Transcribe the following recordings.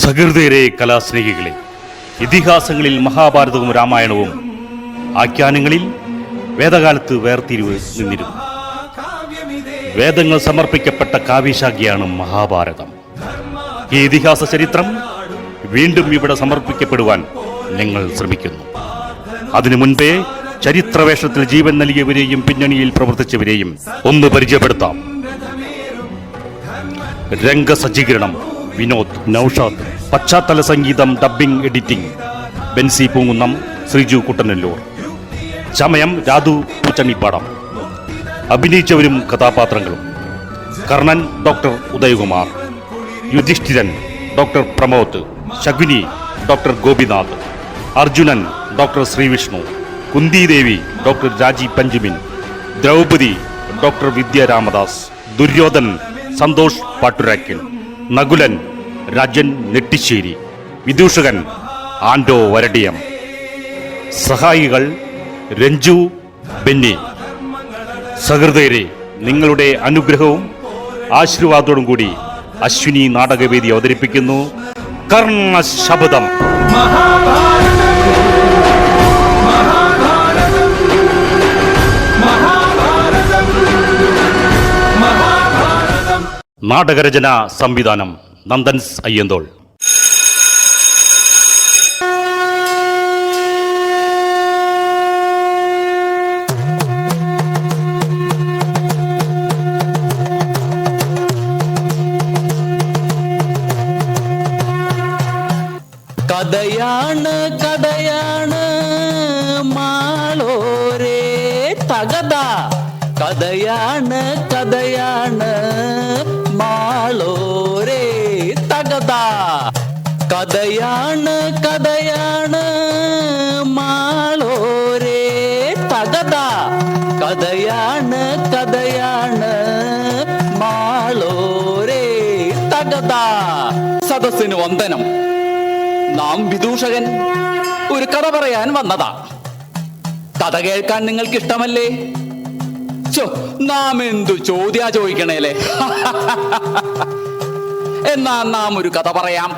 സഹൃദയരെ, കലാസ്നേഹികളെ, ഇതിഹാസങ്ങളിൽ മഹാഭാരതവും രാമായണവും, ആഖ്യാനങ്ങളിൽ വേദകാലത്ത് വേർതിരിവ് നിന്നിരുന്നു. വേദങ്ങൾ സമർപ്പിക്കപ്പെട്ട കാവ്യശാഖയാണ് മഹാഭാരതം. ഈ ഇതിഹാസ ചരിത്രം വീണ്ടും ഇവിടെ സമർപ്പിക്കപ്പെടുവാൻ ഞങ്ങൾ ശ്രമിക്കുന്നു. അതിനു മുൻപേ ചരിത്രവേഷത്തിൽ ജീവൻ നൽകിയവരെയും പിന്നണിയിൽ പ്രവർത്തിച്ചവരെയും ഒന്ന് പരിചയപ്പെടുത്താം. രംഗസജ്ജീകരണം വിനോദ്, നൌഷാദ്. പശ്ചാത്തല സംഗീതം, ഡബ്ബിംഗ്, എഡിറ്റിംഗ് ബെൻസി പൂങ്കുന്നം, ശ്രീജു കുട്ടനല്ലൂർ. ചമയം രാധു പൂച്ചണിപ്പാടം. അഭിനയിച്ചവരും കഥാപാത്രങ്ങളും: Karnan doctor Udayakumar, Yudhishthiran doctor Pramod, Shakuni doctor Gopinath, Arjunan doctor Srivishnu, Kuntidevi doctor Raji Panchamin, Draupadi doctor Vidya Ramadas, Duryodhan Santhosh Patturakkal, Nakulan Rajan Nettissery, വിദൂഷകൻ ആൻഡോ വരടിയം. സഹായികൾ രഞ്ജു, ബെന്നി. സഹൃദയരെ, നിങ്ങളുടെ അനുഗ്രഹവും ആശീർവാദത്തോടും കൂടി അശ്വിനി നാടകവേദി അവതരിപ്പിക്കുന്നു കർണശബദം. നാടകരചന സംവിധാനം നന്ദൻസ് അയ്യന്തോൾ. കഥയാണ് കഥയാണ് മാളോരേ തകത. കഥയാണ് കഥയാണ് മാളോരേ തകത. കഥയാണ് കഥയാണ് മാളോരേ തകത. കഥയാണ് കഥയാണ് മാളോരേ തകത. സദസ്സിന് വന്ദനം. നാം വിദൂഷകൻ ഒരു കഥ പറയാൻ വന്നതാ. കഥ കേൾക്കാൻ നിങ്ങൾക്ക് ഇഷ്ടമല്ലേ? നാം എന്തു ചോദ്യാ ചോദിക്കണേലേ. എന്നാ നാം ഒരു കഥ പറയാം.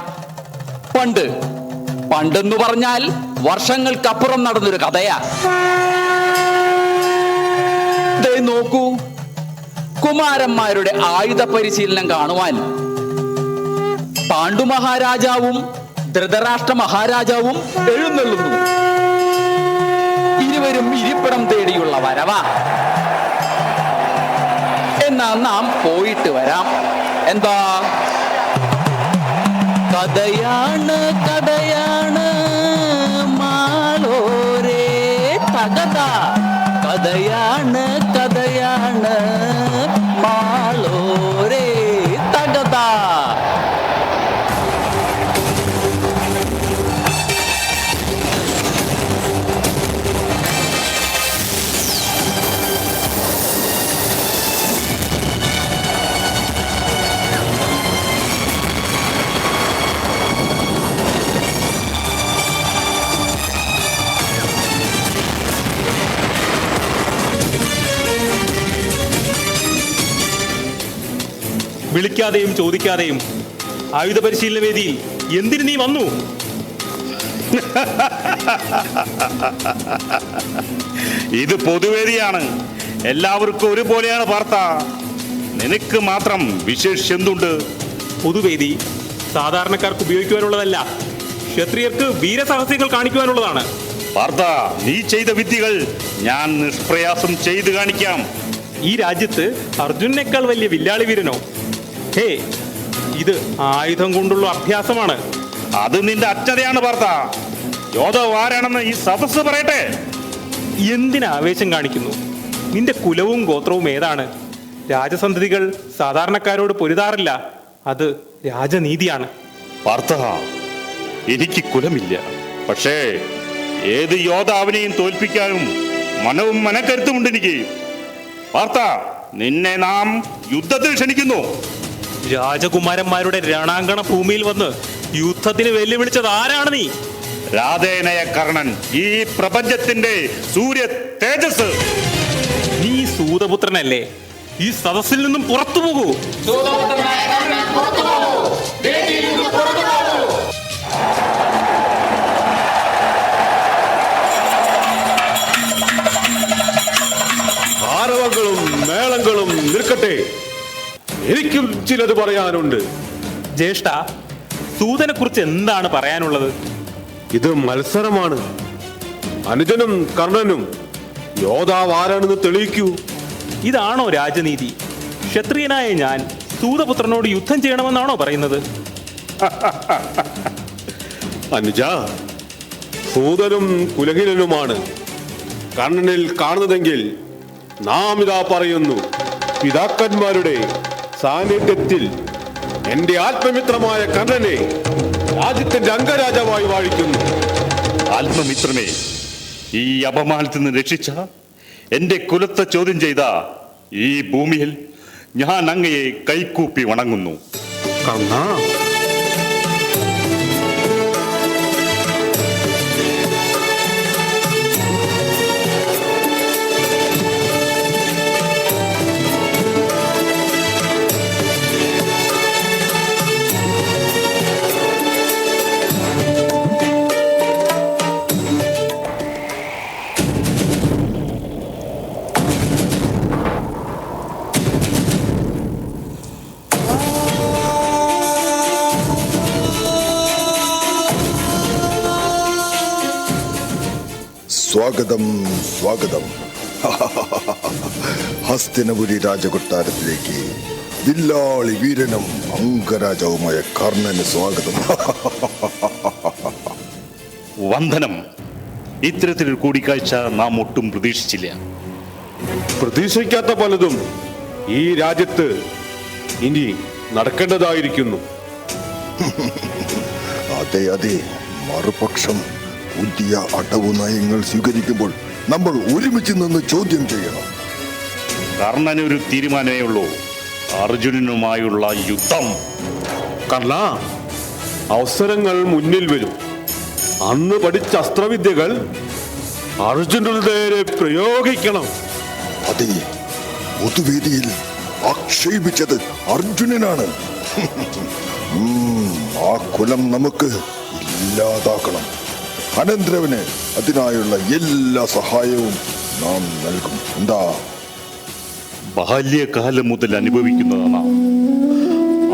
പണ്ടെന്ന് പറഞ്ഞാൽ വർഷങ്ങൾക്കപ്പുറം നടന്നൊരു കഥയാ. ദേ നോക്കൂ, കുമാരന്മാരുടെ ആയുധ പരിശീലനം കാണുവാൻ പാണ്ഡു മഹാരാജാവും ധൃതരാഷ്ട്ര മഹാരാജാവും എഴുന്നള്ളുന്നു. ഇരുവരും ഇരിപ്പിടം തേടിയുള്ള വരവാ. എന്നാ നാം പോയിട്ട് വരാം. എന്താ? കഥയാണ് കഥയാണ് മാളോരേ തകത. കഥയാണ് കഥയാണ് മാളോരേ തകത. വിളിക്കാതെയും ചോദിക്കാതെയും ആയുധ പരിശീലന വേദിയിൽ എന്തിനു നീ വന്നു? ഇത് പൊതുവേദിയാണ്, എല്ലാവർക്കും ഒരുപോലെയാണ് വാർത്ത. നിനക്ക് മാത്രം വിശേഷിച്ച് എന്തുണ്ട്? പൊതുവേദി സാധാരണക്കാർക്ക് ഉപയോഗിക്കുവാനുള്ളതല്ല, ക്ഷത്രിയർക്ക് വീരസാഹസ്യങ്ങൾ കാണിക്കുവാനുള്ളതാണ്. വാർത്ത, നീ ചെയ്ത വിദ്യകൾ ഞാൻ നിഷ്പ്രയാസം ചെയ്തു കാണിക്കാം. ഈ രാജ്യത്ത് അർജുനേക്കാൾ വലിയ വില്ലാളി വീരനോ? ഹേ, ഇത് ആയുധം കൊണ്ടുള്ള അഭ്യാസമാണ്. അത് നിന്റെ അച്ഛതയാണ് വാർത്ത. യോദ്ധാവ് ആരാണെന്ന് ഈ സദസ്സ് പറയട്ടെ. എന്തിന് ആവേശം കാണിക്കുന്നു? നിന്റെ കുലവും ഗോത്രവും ഏതാണ്? രാജസന്തതികൾ സാധാരണക്കാരോട് പൊരുതാറില്ല, അത് രാജനീതിയാണ്. വാർത്ത, എനിക്ക് കുലമില്ല, പക്ഷേ ഏത് യോദ്ധാവിനെയും തോൽപ്പിക്കാനും മനവും മനക്കരുത്തുമുണ്ട് എനിക്ക്. വാർത്ത, നിന്നെ നാം യുദ്ധത്തിൽ ക്ഷണിക്കുന്നു. രാജകുമാരന്മാരുടെ രണാങ്കണ ഭൂമിയിൽ വന്ന് യുദ്ധത്തിന് വെല്ലുവിളിച്ചത് ആരാണ് നീ? രാധേനയ കർണൻ, ഈ പ്രപഞ്ചത്തിന്റെ സൂര്യ തേജസ്. നീ സൂതപുത്രനല്ലേ? ഈ സദസ്സിൽ നിന്നും പുറത്തു പോകൂ. എനിക്കും ചിലത് പറയാനുണ്ട്. ജ്യേഷ്ഠ, സൂതനെ കുറിച്ച് എന്താണ് പറയാനുള്ളത്? ഇത് മത്സരമാണ്. അനുജനും കർണനും യോദ്ധാവ് ആരാണെന്ന് തെളിയിക്കൂ. ഇതാണോ രാജനീതി? ക്ഷത്രിയനായ ഞാൻ സൂതപുത്രനോട് യുദ്ധം ചെയ്യണമെന്നാണോ പറയുന്നത്? അനുജ, സൂതനും കുലഹീനനുമാണ് കർണനിൽ കാണുന്നതെങ്കിൽ നാം ഇതാ പറയുന്നു. പിതാക്കന്മാരുടെ സാന്നിധ്യത്തിൽ എന്റെ ആത്മമിത്രമായ കർണനെ രാജ്യത്തിന്റെ അംഗരാജാവായി വാഴിക്കുന്നു. ആത്മമിത്രമേ, ഈ അപമാനത്തിൽ നിന്ന് രക്ഷിച്ച എന്റെ കുലത്തെ ചോദ്യം ചെയ്ത ഈ ഭൂമിയിൽ ഞാൻ അങ്ങയെ കൈകൂപ്പി വണങ്ങുന്നു. കർണ, സ്വാഗതം സ്വാഗതം. ഹസ്തിനപുരി രാജകൊട്ടാരത്തിലേക്ക് വില്ലാളി വീരനും അംഗരാജാവുമായ കർണന് സ്വാഗതം. വന്ദനം. ഇത്തരത്തിലൊരു കൂടിക്കാഴ്ച നാം ഒട്ടും പ്രതീക്ഷിച്ചില്ല. പ്രതീക്ഷിക്കാത്ത പലതും ഈ രാജ്യത്ത് ഇനി നടക്കേണ്ടതായിരിക്കുന്നു. അതെ അതെ, മറുപക്ഷം പുതിയ അടവു നയങ്ങൾ സ്വീകരിക്കുമ്പോൾ നമ്മൾ ഒരുമിച്ച് നിന്ന് ചോദ്യം ചെയ്യണം. കർണനൊരു തീരുമാനമേ ഉള്ളൂ: അർജുനനുമായുള്ള യുദ്ധം. കർണ, അവസരങ്ങൾ മുന്നിൽ വരും. അന്ന് പഠിച്ച അസ്ത്രവിദ്യകൾ അർജുനന്റെ നേരെ പ്രയോഗിക്കണം. അതെ, പൊതുവേദിയിൽ ആക്ഷേപിച്ചത് അർജുനനാണ്. ആ കുലം നമുക്ക് ഇല്ലാതാക്കണം. അനന്തരവന് അതിനായുള്ള എല്ലാ സഹായവും നാം നൽകും. എന്താ? ബാല്യകാലം മുതൽ അനുഭവിക്കുന്നതാണ്.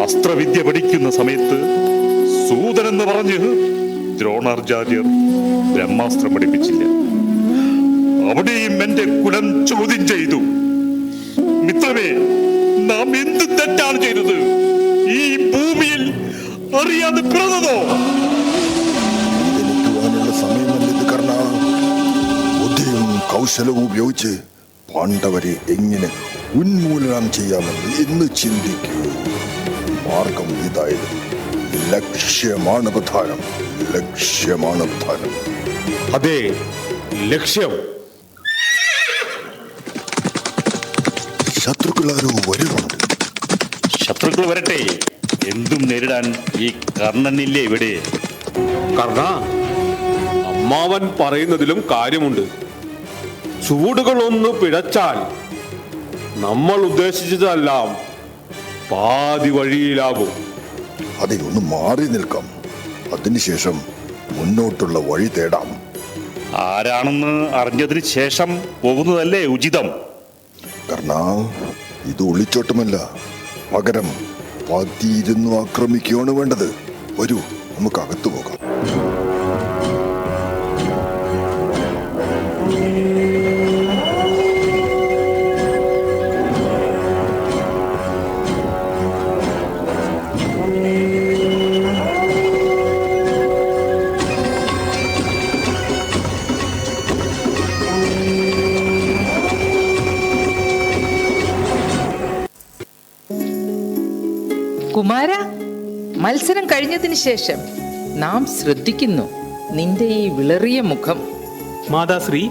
അസ്ത്രവിദ്യ പഠിക്കുന്ന സമയത്ത് സൂതൻ എന്ന് പറഞ്ഞ് ദ്രോണാചാര്യർ ബ്രഹ്മാസ്ത്രം പഠിപ്പിച്ചില്ല. അവിടെയും എന്റെ കുലം ചോദ്യം ചെയ്തു. മിത്രമേ, നാം എന്ത് തെറ്റാണ് ചെയ്തത്? ഈ ഭൂമിയിൽ അറിയാതെ പിറന്നതോ? ജനിക്കുവാനുള്ള സമയമല്ലത് കർണ. ബുദ്ധിയും കൗശലവും ഉപയോഗിച്ച് പാണ്ഡവരെ എങ്ങനെ ഉന്മൂലനം ചെയ്യാമെന്ന് എന്ന് ചിന്തിക്കൂ. മാർഗം ഇതായിരുന്നു. ലക്ഷ്യമാണ് പ്രധാനം. ലക്ഷ്യമാണ് പ്രധാനം. അതെ, ലക്ഷ്യം. ശത്രുക്കളാരോ വരുന്നുണ്ട്. ശത്രുക്കൾ വരട്ടെ, എന്തും നേരിടാൻ ഈ കർണനില്ലേ ഇവിടെ? കർണ, അമ്മാവൻ പറയുന്നതിലും കാര്യമുണ്ട്. ചൂടുകളൊന്ന് പിഴച്ചാൽ നമ്മൾ ഉദ്ദേശിച്ചതെല്ലാം പാതി വഴിയിലാകും. അതെ, ഒന്ന് മാറി നിൽക്കാം. അതിനുശേഷം മുന്നോട്ടുള്ള വഴി തേടാം. ആരാണെന്ന് അറിഞ്ഞതിന് ശേഷം പോകുന്നതല്ലേ ഉചിതം? കർണ, ഇത് ഒളിച്ചോട്ടമല്ല. പകരം പതിയിരുന്ന് ആക്രമിക്കുകയാണ് വേണ്ടത്. വരൂ, നമുക്ക് അകത്തു പോകാം. കുമാര, മത്സരം കഴിഞ്ഞതിന് ശേഷം നാം ശ്രദ്ധിക്കുന്നു നിന്റെ ഈ വിളറിയ മുഖം. മാതാശ്രീ,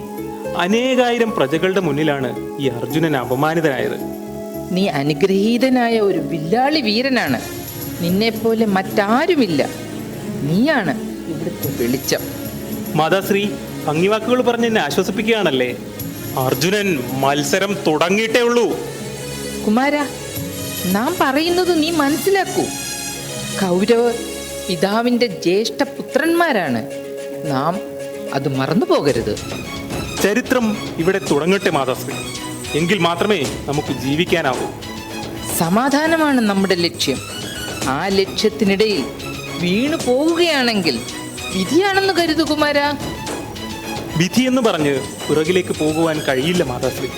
അനേകായിരം പ്രജകളുടെ മുന്നിലാണ് ഈ അർജുനൻ അപമാനിതനായത്. നീ അനുഗ്രഹീതനായ ഒരു വില്ലാളി വീരനാണ്. നിന്നെപ്പോലെ മറ്റാരുമില്ല. നീയാണ് ഇവിടുത്തെ വെളിച്ചം. മാതാശ്രീ, ഭംഗിവാക്കുകൾ പറഞ്ഞ് എന്നെ ആശ്വസിപ്പിക്കുകയാണല്ലേ. അർജുനൻ മത്സരം തുടങ്ങിയിട്ടേ ഉള്ളൂ. കുമാര, നാം പറയുന്നത് നീ മനസ്സിലാക്കൂ. കൗരവർ പിതാവിൻ്റെ ജ്യേഷ്ഠ പുത്രന്മാരാണ്. നാം അത് മറന്നു പോകരുത്. ചരിത്രം ഇവിടെ തുടങ്ങട്ടെ മാതാശ്രീ. എങ്കിൽ മാത്രമേ നമുക്ക് ജീവിക്കാനാവൂ. സമാധാനമാണ് നമ്മുടെ ലക്ഷ്യം. ആ ലക്ഷ്യത്തിനിടയിൽ വീണു പോവുകയാണെങ്കിൽ വിധിയാണെന്ന് കരുതു കുമാര. വിധി എന്ന് പറഞ്ഞ് പുറകിലേക്ക് പോകുവാൻ കഴിയില്ല മാതാശ്രീ.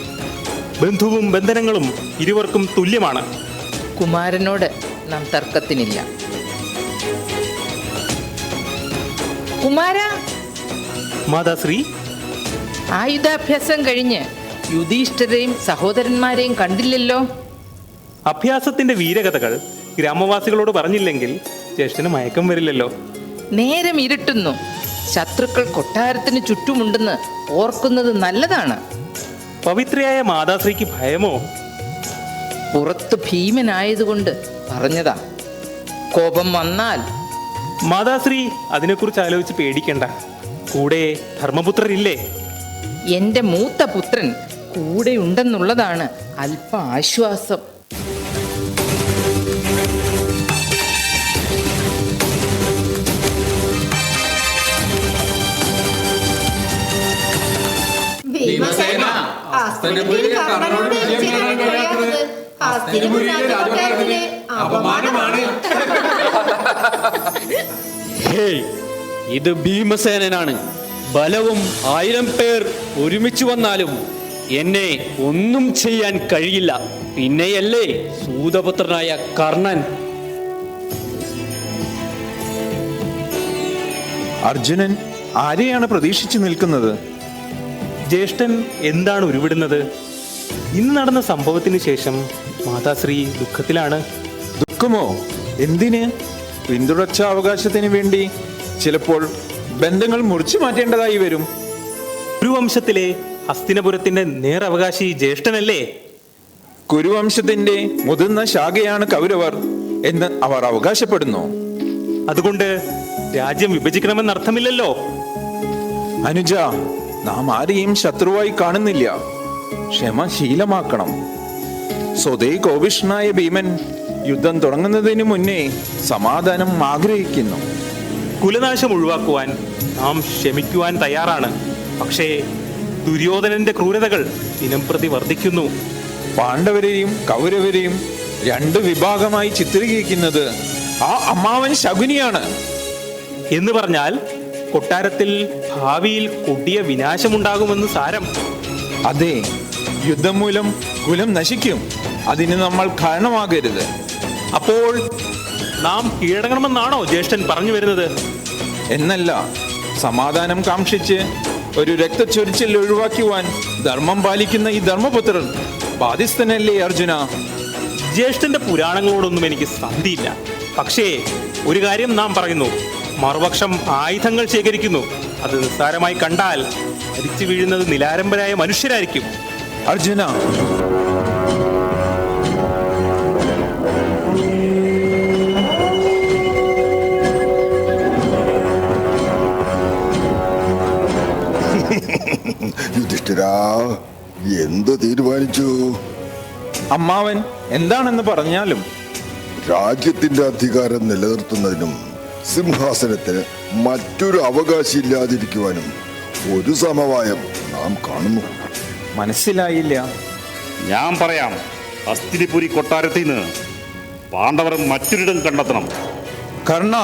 ബന്ധുവും ബന്ധനങ്ങളും ഇരുവർക്കും തുല്യമാണ്. കുമാരനോട് നാം തർക്കത്തിനില്ല. കുമാര, മാതാശ്രീ, ആയുധാഭ്യാസം കഴിഞ്ഞ് യുധിഷ്ഠിരരെയും സഹോദരന്മാരെയും കണ്ടില്ലല്ലോ. അഭ്യാസത്തിന്റെ വീരകഥകൾ ഗ്രാമവാസികളോട് പറഞ്ഞില്ലെങ്കിൽ ജ്യേഷ്ഠന് മയക്കം വരില്ലല്ലോ. നേരം ഇരുട്ടുന്നു. ശത്രുക്കൾ കൊട്ടാരത്തിന് ചുറ്റുമുണ്ടെന്ന് ഓർക്കുന്നത് നല്ലതാണ്. പവിത്രയായ മാതാശ്രീക്ക് ഭയമോ? പുറത്ത് ഭീമനായതുകൊണ്ട് പറഞ്ഞതാ. കോപം വന്നാൽ മാതാശ്രീ അതിനെക്കുറിച്ച് ആലോചിച്ച് പേടിക്കണ്ട. കൂടെ ധർമ്മപുത്രരില്ലേ? എൻ്റെ മൂത്ത പുത്രൻ കൂടെ ഉണ്ടെന്നുള്ളതാണ് അല്പ ആശ്വാസം. ഭീമസേന, ഹസ്തിനപുരിയിൽ കർണനോട് വിജയം നേടാൻ കഴിയാത്തത് ഹസ്തിനപുരിയിലെ രാജകൊട്ടാരത്തിന് അപമാനമാണ്. ഹേയ്, ഇത് ഭീമസേനനാണ്. ബലവും 1000 പേർ ഒരുമിച്ച് വന്നാലും എന്നെ ഒന്നും ചെയ്യാൻ കഴിയില്ല. പിന്നെയല്ലേ സൂതപുത്രനായ കർണൻ. അർജുനൻ ആരെയാണ് പ്രതീക്ഷിച്ചു നിൽക്കുന്നത്? ജ്യേഷ്ഠൻ എന്താണ് ഉരുവിടുന്നത്? ഇന്ന് നടന്ന സംഭവത്തിന് ശേഷം മാതാശ്രീ ദുഃഖത്തിലാണ്. ദുഃഖമോ? എന്തിന്? പിന്തുടർച്ച അവകാശത്തിന് വേണ്ടി ചിലപ്പോൾ ബന്ധങ്ങൾ മുറിച്ചു മാറ്റേണ്ടതായി വരും. കുരുവംശത്തിലെ ഹസ്തിനപുരത്തിന്റെ നേരവകാശി ജ്യേഷ്ഠനല്ലേ? കുരുവംശത്തിന്റെ മുതിർന്ന ശാഖയാണ് കൗരവർ എന്ന് അവർ അവകാശപ്പെടുന്നു. അതുകൊണ്ട് രാജ്യം വിഭജിക്കണമെന്നർത്ഥമില്ലല്ലോ. അനുജ, നാം ആരെയും ശത്രുവായി കാണുന്നില്ല. ക്ഷമ ശീലമാക്കണം. സ്വതേ കോപിഷ്ണനായ ഭീമൻ യുദ്ധം തുടങ്ങുന്നതിന് മുന്നേ സമാധാനം ആഗ്രഹിക്കുന്നു. കുലനാശം ഒഴിവാക്കുവാൻ നാം ക്ഷമിക്കുവാൻ തയ്യാറാണ്. പക്ഷേ ദുര്യോധനന്റെ ക്രൂരതകൾ ദിനംപ്രതി വർദ്ധിക്കുന്നു. പാണ്ഡവരെയും കൗരവരെയും 2 വിഭാഗമായി ചിത്രീകരിക്കുന്നത് ആ അമ്മാവൻ ശകുനിയാണ്. എന്ന് പറഞ്ഞാൽ കൊട്ടാരത്തിൽ ഭാവിയിൽ കൊടിയ വിനാശമുണ്ടാകുമെന്ന് സാരം. അതെ, യുദ്ധം മൂലം കുലം നശിക്കും. അതിന് നമ്മൾ കാരണമാകരുത്. അപ്പോൾ നാം കീഴടങ്ങണമെന്നാണോ ജ്യേഷ്ഠൻ പറഞ്ഞു വരുന്നത്? എന്നല്ല, സമാധാനം കാക്ഷിച്ച് ഒരു രക്തച്ചൊരിച്ചിൽ ഒഴിവാക്കുവാൻ ധർമ്മം പാലിക്കുന്ന ഈ ധർമ്മപുത്രൻ ബാധ്യസ്ഥനല്ലേ അർജുന? ജ്യേഷ്ഠന്റെ പുരാണങ്ങളോടൊന്നും എനിക്ക് സന്ധിയില്ല. പക്ഷേ ഒരു കാര്യം നാം പറയുന്നു, മറുപക്ഷം ആയുധങ്ങൾ ശേഖരിക്കുന്നു. അത് നിസ്സാരമായി കണ്ടാൽ മരിച്ചു വീഴുന്നത് നിലാരംഭരായ മനുഷ്യരായിരിക്കും. അർജുന, യുധിഷ്ഠിരാ, എന്ത് തീരുമാനിച്ചു? അമ്മാവൻ എന്താണെന്ന് പറഞ്ഞാലും രാജ്യത്തിന്റെ അധികാരം നിലനിർത്തുന്നതിനും സിംഹാസനത്തിന് മറ്റൊരു അവകാശിയില്ലാതിരിക്കുവാനും ഒരു സമവായം നാം കാണുന്നു. മനസ്സിലായില്ല. ഞാൻ പറയാം. ഹസ്തിനിപുരി കൊട്ടാരത്തിൽ നിന്ന് പാണ്ഡവർ മറ്റൊരിടം കണ്ടെത്തണം. കർണ,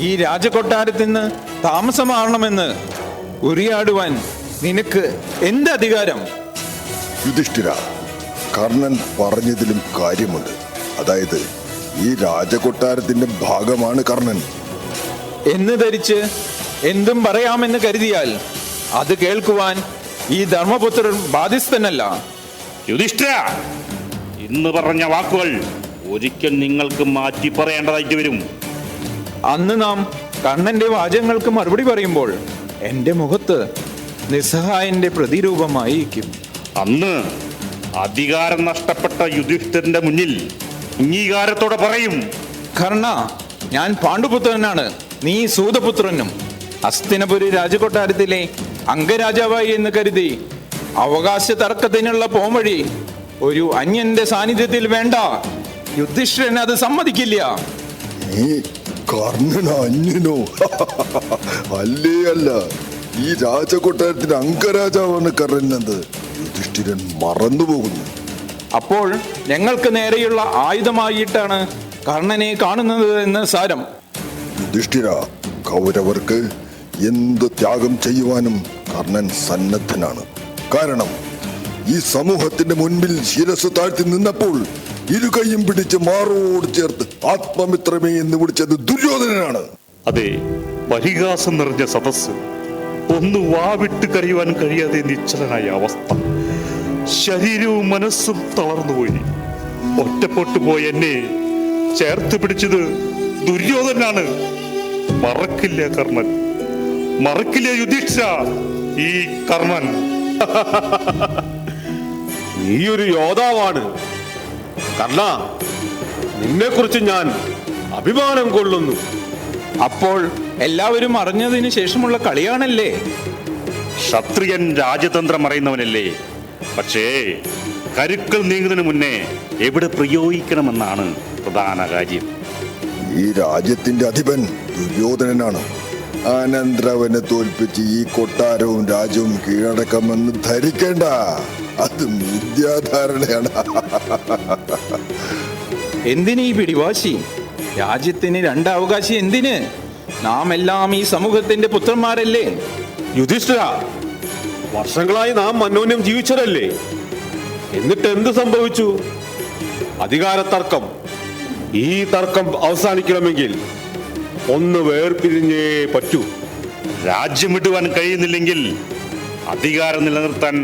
ഈ രാജകൊട്ടാരത്തിൽ നിന്ന് താമസം മാറണമെന്ന് ഉരിയാടുവാൻ നിനക്ക് എന്ത് അധികാരം? യുധിഷ്ഠിര, കർണൻ പറഞ്ഞതിലും കാര്യമുണ്ട്. അതായത് ഈ രാജകൊട്ടാരത്തിന്റെ ഭാഗമാണ് കർണൻ എന്ന് ധരിച്ച് എന്തും പറയാമെന്ന് കരുതിയാൽ അത് കേൾക്കുവാൻ ഈ ധർമ്മപുത്രൻ ബാധ്യസ്ഥനല്ല. യുധിഷ്ഠിര, ഇന്ന് പറഞ്ഞ വാക്കുകൾ ഒരിക്കൽ നിങ്ങൾക്ക് മാറ്റി പറയേണ്ടതായിട്ട് വരും. അന്ന് നാം കർണന്റെ വാചകങ്ങൾക്ക് മറുപടി പറയുമ്പോൾ എൻ്റെ മുഖത്ത് നിസ്സഹായന്റെ പ്രതിരൂപമായിരിക്കും. അന്ന് അധികാരം നഷ്ടപ്പെട്ട യുധിഷ്ഠിരന്റെ മുന്നിൽ അംഗീകാരത്തോടെ പറയും, കർണ, ഞാൻ പാണ്ഡുപുത്രനാണ്, നീ സൂതപുത്രനും. ഹസ്തിനപുരി രാജകൊട്ടാരത്തിലെ അംഗരാജാവായി എന്ന് കരുതി അവകാശ തർക്കത്തിനുള്ള പോംവഴി ഒരു അന്യന്റെ സാന്നിധ്യത്തിൽ വേണ്ട. യുധിഷ്ഠിരൻ അത് സമ്മതിക്കില്ല. നീ കർണൻ അന്യനോ? അല്ലേ അല്ല, ഈ രാജകൊട്ടാരത്തിന്റെ അംഗരാജാവാണ് കർണൻ. യുധിഷ്ഠിരൻ മറന്നുപോകുന്നു. അപ്പോൾ ഞങ്ങൾക്ക് നേരെയുള്ള ആയുധമായിട്ടാണ് കർണനെ കാണുന്നത് എന്ന് സാരം. യുധിഷ്ഠിര, കൗരവർക്ക് എന്ത് ത്യാഗം ചെയ്യുവാനും കർണൻ സന്നദ്ധനാണ്. കാരണം ഈ സമൂഹത്തിന്റെ മുൻപിൽ ശിരസ് താഴ്ത്തി നിന്നപ്പോൾ ഇരുകൈയും പിടിച്ച് മാറോട് ചേർത്ത് ആത്മമിത്രമേ എന്ന് വിളിച്ചത് ദുര്യോധനനാണ്. അതെ, പരിഹാസം നിറഞ്ഞ സദസ്സ്, ഒന്ന് വാവിട്ട് കരയുവാൻ കഴിയാതെ നിശ്ചലനായ അവസ്ഥ, ശരീരവും മനസ്സും തളർന്നുപോയി. ഒറ്റപ്പെട്ടു പോയി എന്നെ ചേർത്ത് പിടിച്ചത് ദുര്യോധനാണ്. മറക്കില്ല കർണൻ, മറക്കില്ല യുധിഷ്ഠിര ഈ കർണൻ. നീ ഒരു യോദ്ധാവാണ് കർണ, നിന്നെ കുറിച്ച് ഞാൻ അഭിമാനം കൊള്ളുന്നു. അപ്പോൾ എല്ലാവരും അറിഞ്ഞതിന് ശേഷമുള്ള കളിയാണല്ലേ? ക്ഷത്രിയൻ രാജതന്ത്രം അറിയുന്നവനല്ലേ? പക്ഷേ കരുക്കൾ നീങ്ങുന്നതിന് മുന്നേ എവിടെ പ്രയോഗിക്കണമെന്നാണ് പ്രധാന കാര്യം. ഈ രാജ്യത്തിന്റെ അധിപൻ ദുര്യോധനനാണ്. അനന്തരവനെ തോൽപ്പിച്ച് ഈ കൊട്ടാരവും രാജ്യവും കീഴടക്കാമെന്ന് ധരിക്കേണ്ട, അത് മിഥ്യാധാരണയാണ്. എന്തിനീ പിടിവാശി? രാജ്യത്തിന് രണ്ടവകാശി എന്തിന്? നാം എല്ലാം ഈ സമൂഹത്തിന്റെ പുത്രന്മാരല്ലേ? യുധിഷ്ഠിര, വർഷങ്ങളായി നാം അന്യോന്യം ജീവിച്ചതല്ലേ? എന്നിട്ട് എന്ത് സംഭവിച്ചു? അധികാര തർക്കം. ഈ തർക്കം അവസാനിക്കണമെങ്കിൽ ഒന്ന് വേർപിരിഞ്ഞേ പറ്റൂ. രാജ്യം വിടുവാൻ കഴിയുന്നില്ലെങ്കിൽ അധികാരം നിലനിർത്താൻ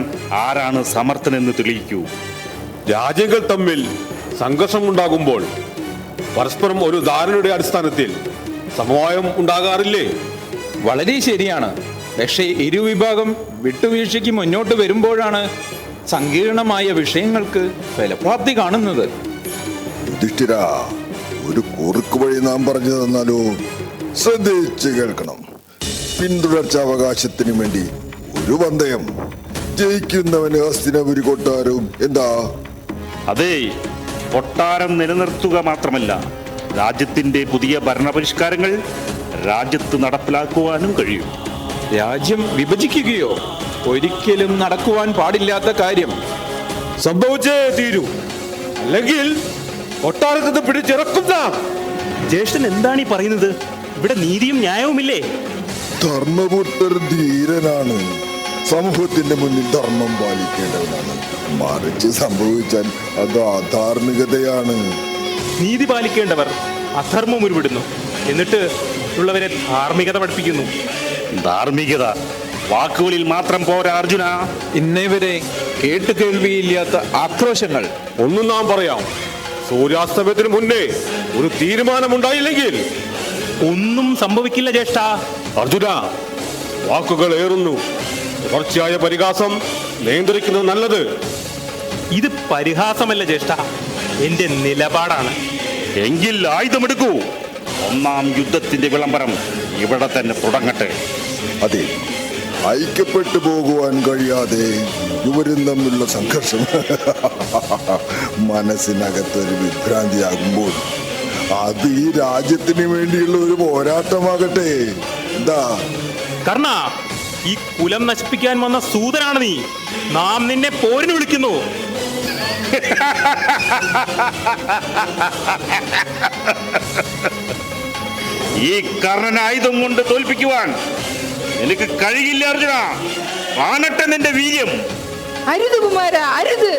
ആരാണ് സമർത്ഥനെന്ന് തെളിയിക്കൂ. രാജ്യങ്ങൾ തമ്മിൽ സംഘർഷമുണ്ടാകുമ്പോൾ പരസ്പരം ഒരു ധാരണയുടെ അടിസ്ഥാനത്തിൽ സമവായം ഉണ്ടാകാറില്ലേ? വളരെ ശരിയാണ്. പക്ഷേ ഇരുവിഭാഗം വിട്ടുവീഴ്ചയ്ക്ക് മുന്നോട്ട് വരുമ്പോഴാണ് സങ്കീർണമായ വിഷയങ്ങൾക്ക് ഫലപ്രാപ്തി കാണുന്നത്. യുധിഷ്ഠിര, ഒരു കുറുക്ക് വഴി നാം പറഞ്ഞു തന്നാലോ? ശ്രദ്ധിച്ച് കേൾക്കണം. പിന്തുടർച്ചാവകാശത്തിന് വേണ്ടി ഒരു പന്തയം, ജയിക്കുന്നവന് ഹസ്തിനപുരി കൊട്ടാരവും. എന്താ? അതെ, കൊട്ടാരം നിലനിർത്തുക മാത്രമല്ല, രാജ്യത്തിന്റെ പുതിയ ഭരണപരിഷ്കാരങ്ങൾ രാജ്യത്ത് നടപ്പിലാക്കുവാനും കഴിയും. രാജ്യം വിഭജിക്കുകയോ? ഒരിക്കലും നടക്കുവാൻ പാടില്ലാത്ത കാര്യം. സംഭവിച്ചേ തീരൂ, അല്ലെങ്കിൽ കൊട്ടാരത്തിൽ നിന്ന് പിടിച്ചിറക്കുന്ന. ജ്യേഷ്ഠൻ എന്താണ് ഈ പറയുന്നത്? ഇവിടെ നീതിയും ന്യായവുമില്ലേ? ധർമ്മപുത്രർ ധീരനാണ്. സമൂഹത്തിന്റെ മുന്നിൽ ധർമ്മം പാലിക്കേണ്ടവനാണ്. മറിച്ച് സംഭവിച്ചാൽ അത് അധാർമികതയാണ്. നീതി പാലിക്കേണ്ടവർ അധർമ്മം ഉരുവിടുന്നു, എന്നിട്ട് ഉള്ളവരെ ധാർമ്മികത പഠിപ്പിക്കുന്നു. ധാർമ്മികത വാക്കുകളിൽ മാത്രം പോരാ അർജുന. ഇന്നേവരെ കേട്ട് കേൾവിയില്ലാത്ത ആക്രോശങ്ങൾ. ഒന്നും നാം പറയാം. സൂര്യാസ്തമയത്തിന് മുന്നേ ഒരു തീരുമാനമുണ്ടായില്ലെങ്കിൽ ഒന്നും സംഭവിക്കില്ല ജ്യേഷ്ഠ. അർജുന, വാക്കുകൾ ഏറുന്നു. തുടർച്ചയായ പരിഹാസം നിയന്ത്രിക്കുന്നത് നല്ലത്. ഇത് പരിഹാസമല്ല ജ്യേഷ്ഠ, എന്റെ നിലപാടാണ്. എങ്കിൽ ആയുധമെടുക്കൂ. ഒന്നാം യുദ്ധത്തിന്റെ വിളംബരം ഇവിടെ തന്നെ തുടങ്ങട്ടെ. അതെ, ഐക്യപ്പെട്ടു പോകുവാൻ കഴിയാതെ ഇരുവരും തമ്മിലുള്ള സംഘർഷം മനസ്സിനകത്തൊരു വിഭ്രാന്തിയാകുമ്പോൾ അത് ഈ രാജ്യത്തിന് വേണ്ടിയുള്ള ഒരു പോരാട്ടമാകട്ടെ. എന്താ? കർണ, ഈ കുലം നശിപ്പിക്കാൻ വന്ന സൂതനാണ് നീ. നാം നിന്നെ പോരിന് വിളിക്കുന്നു. ഈ കർണൻ ആയുധം കൊണ്ട് തോൽപ്പിക്കുവാൻ എനിക്ക് കഴിയില്ല അർജുന. കാണട്ടെ നിന്റെ വീര്യം. അരുത് കുമാര, അരുത്.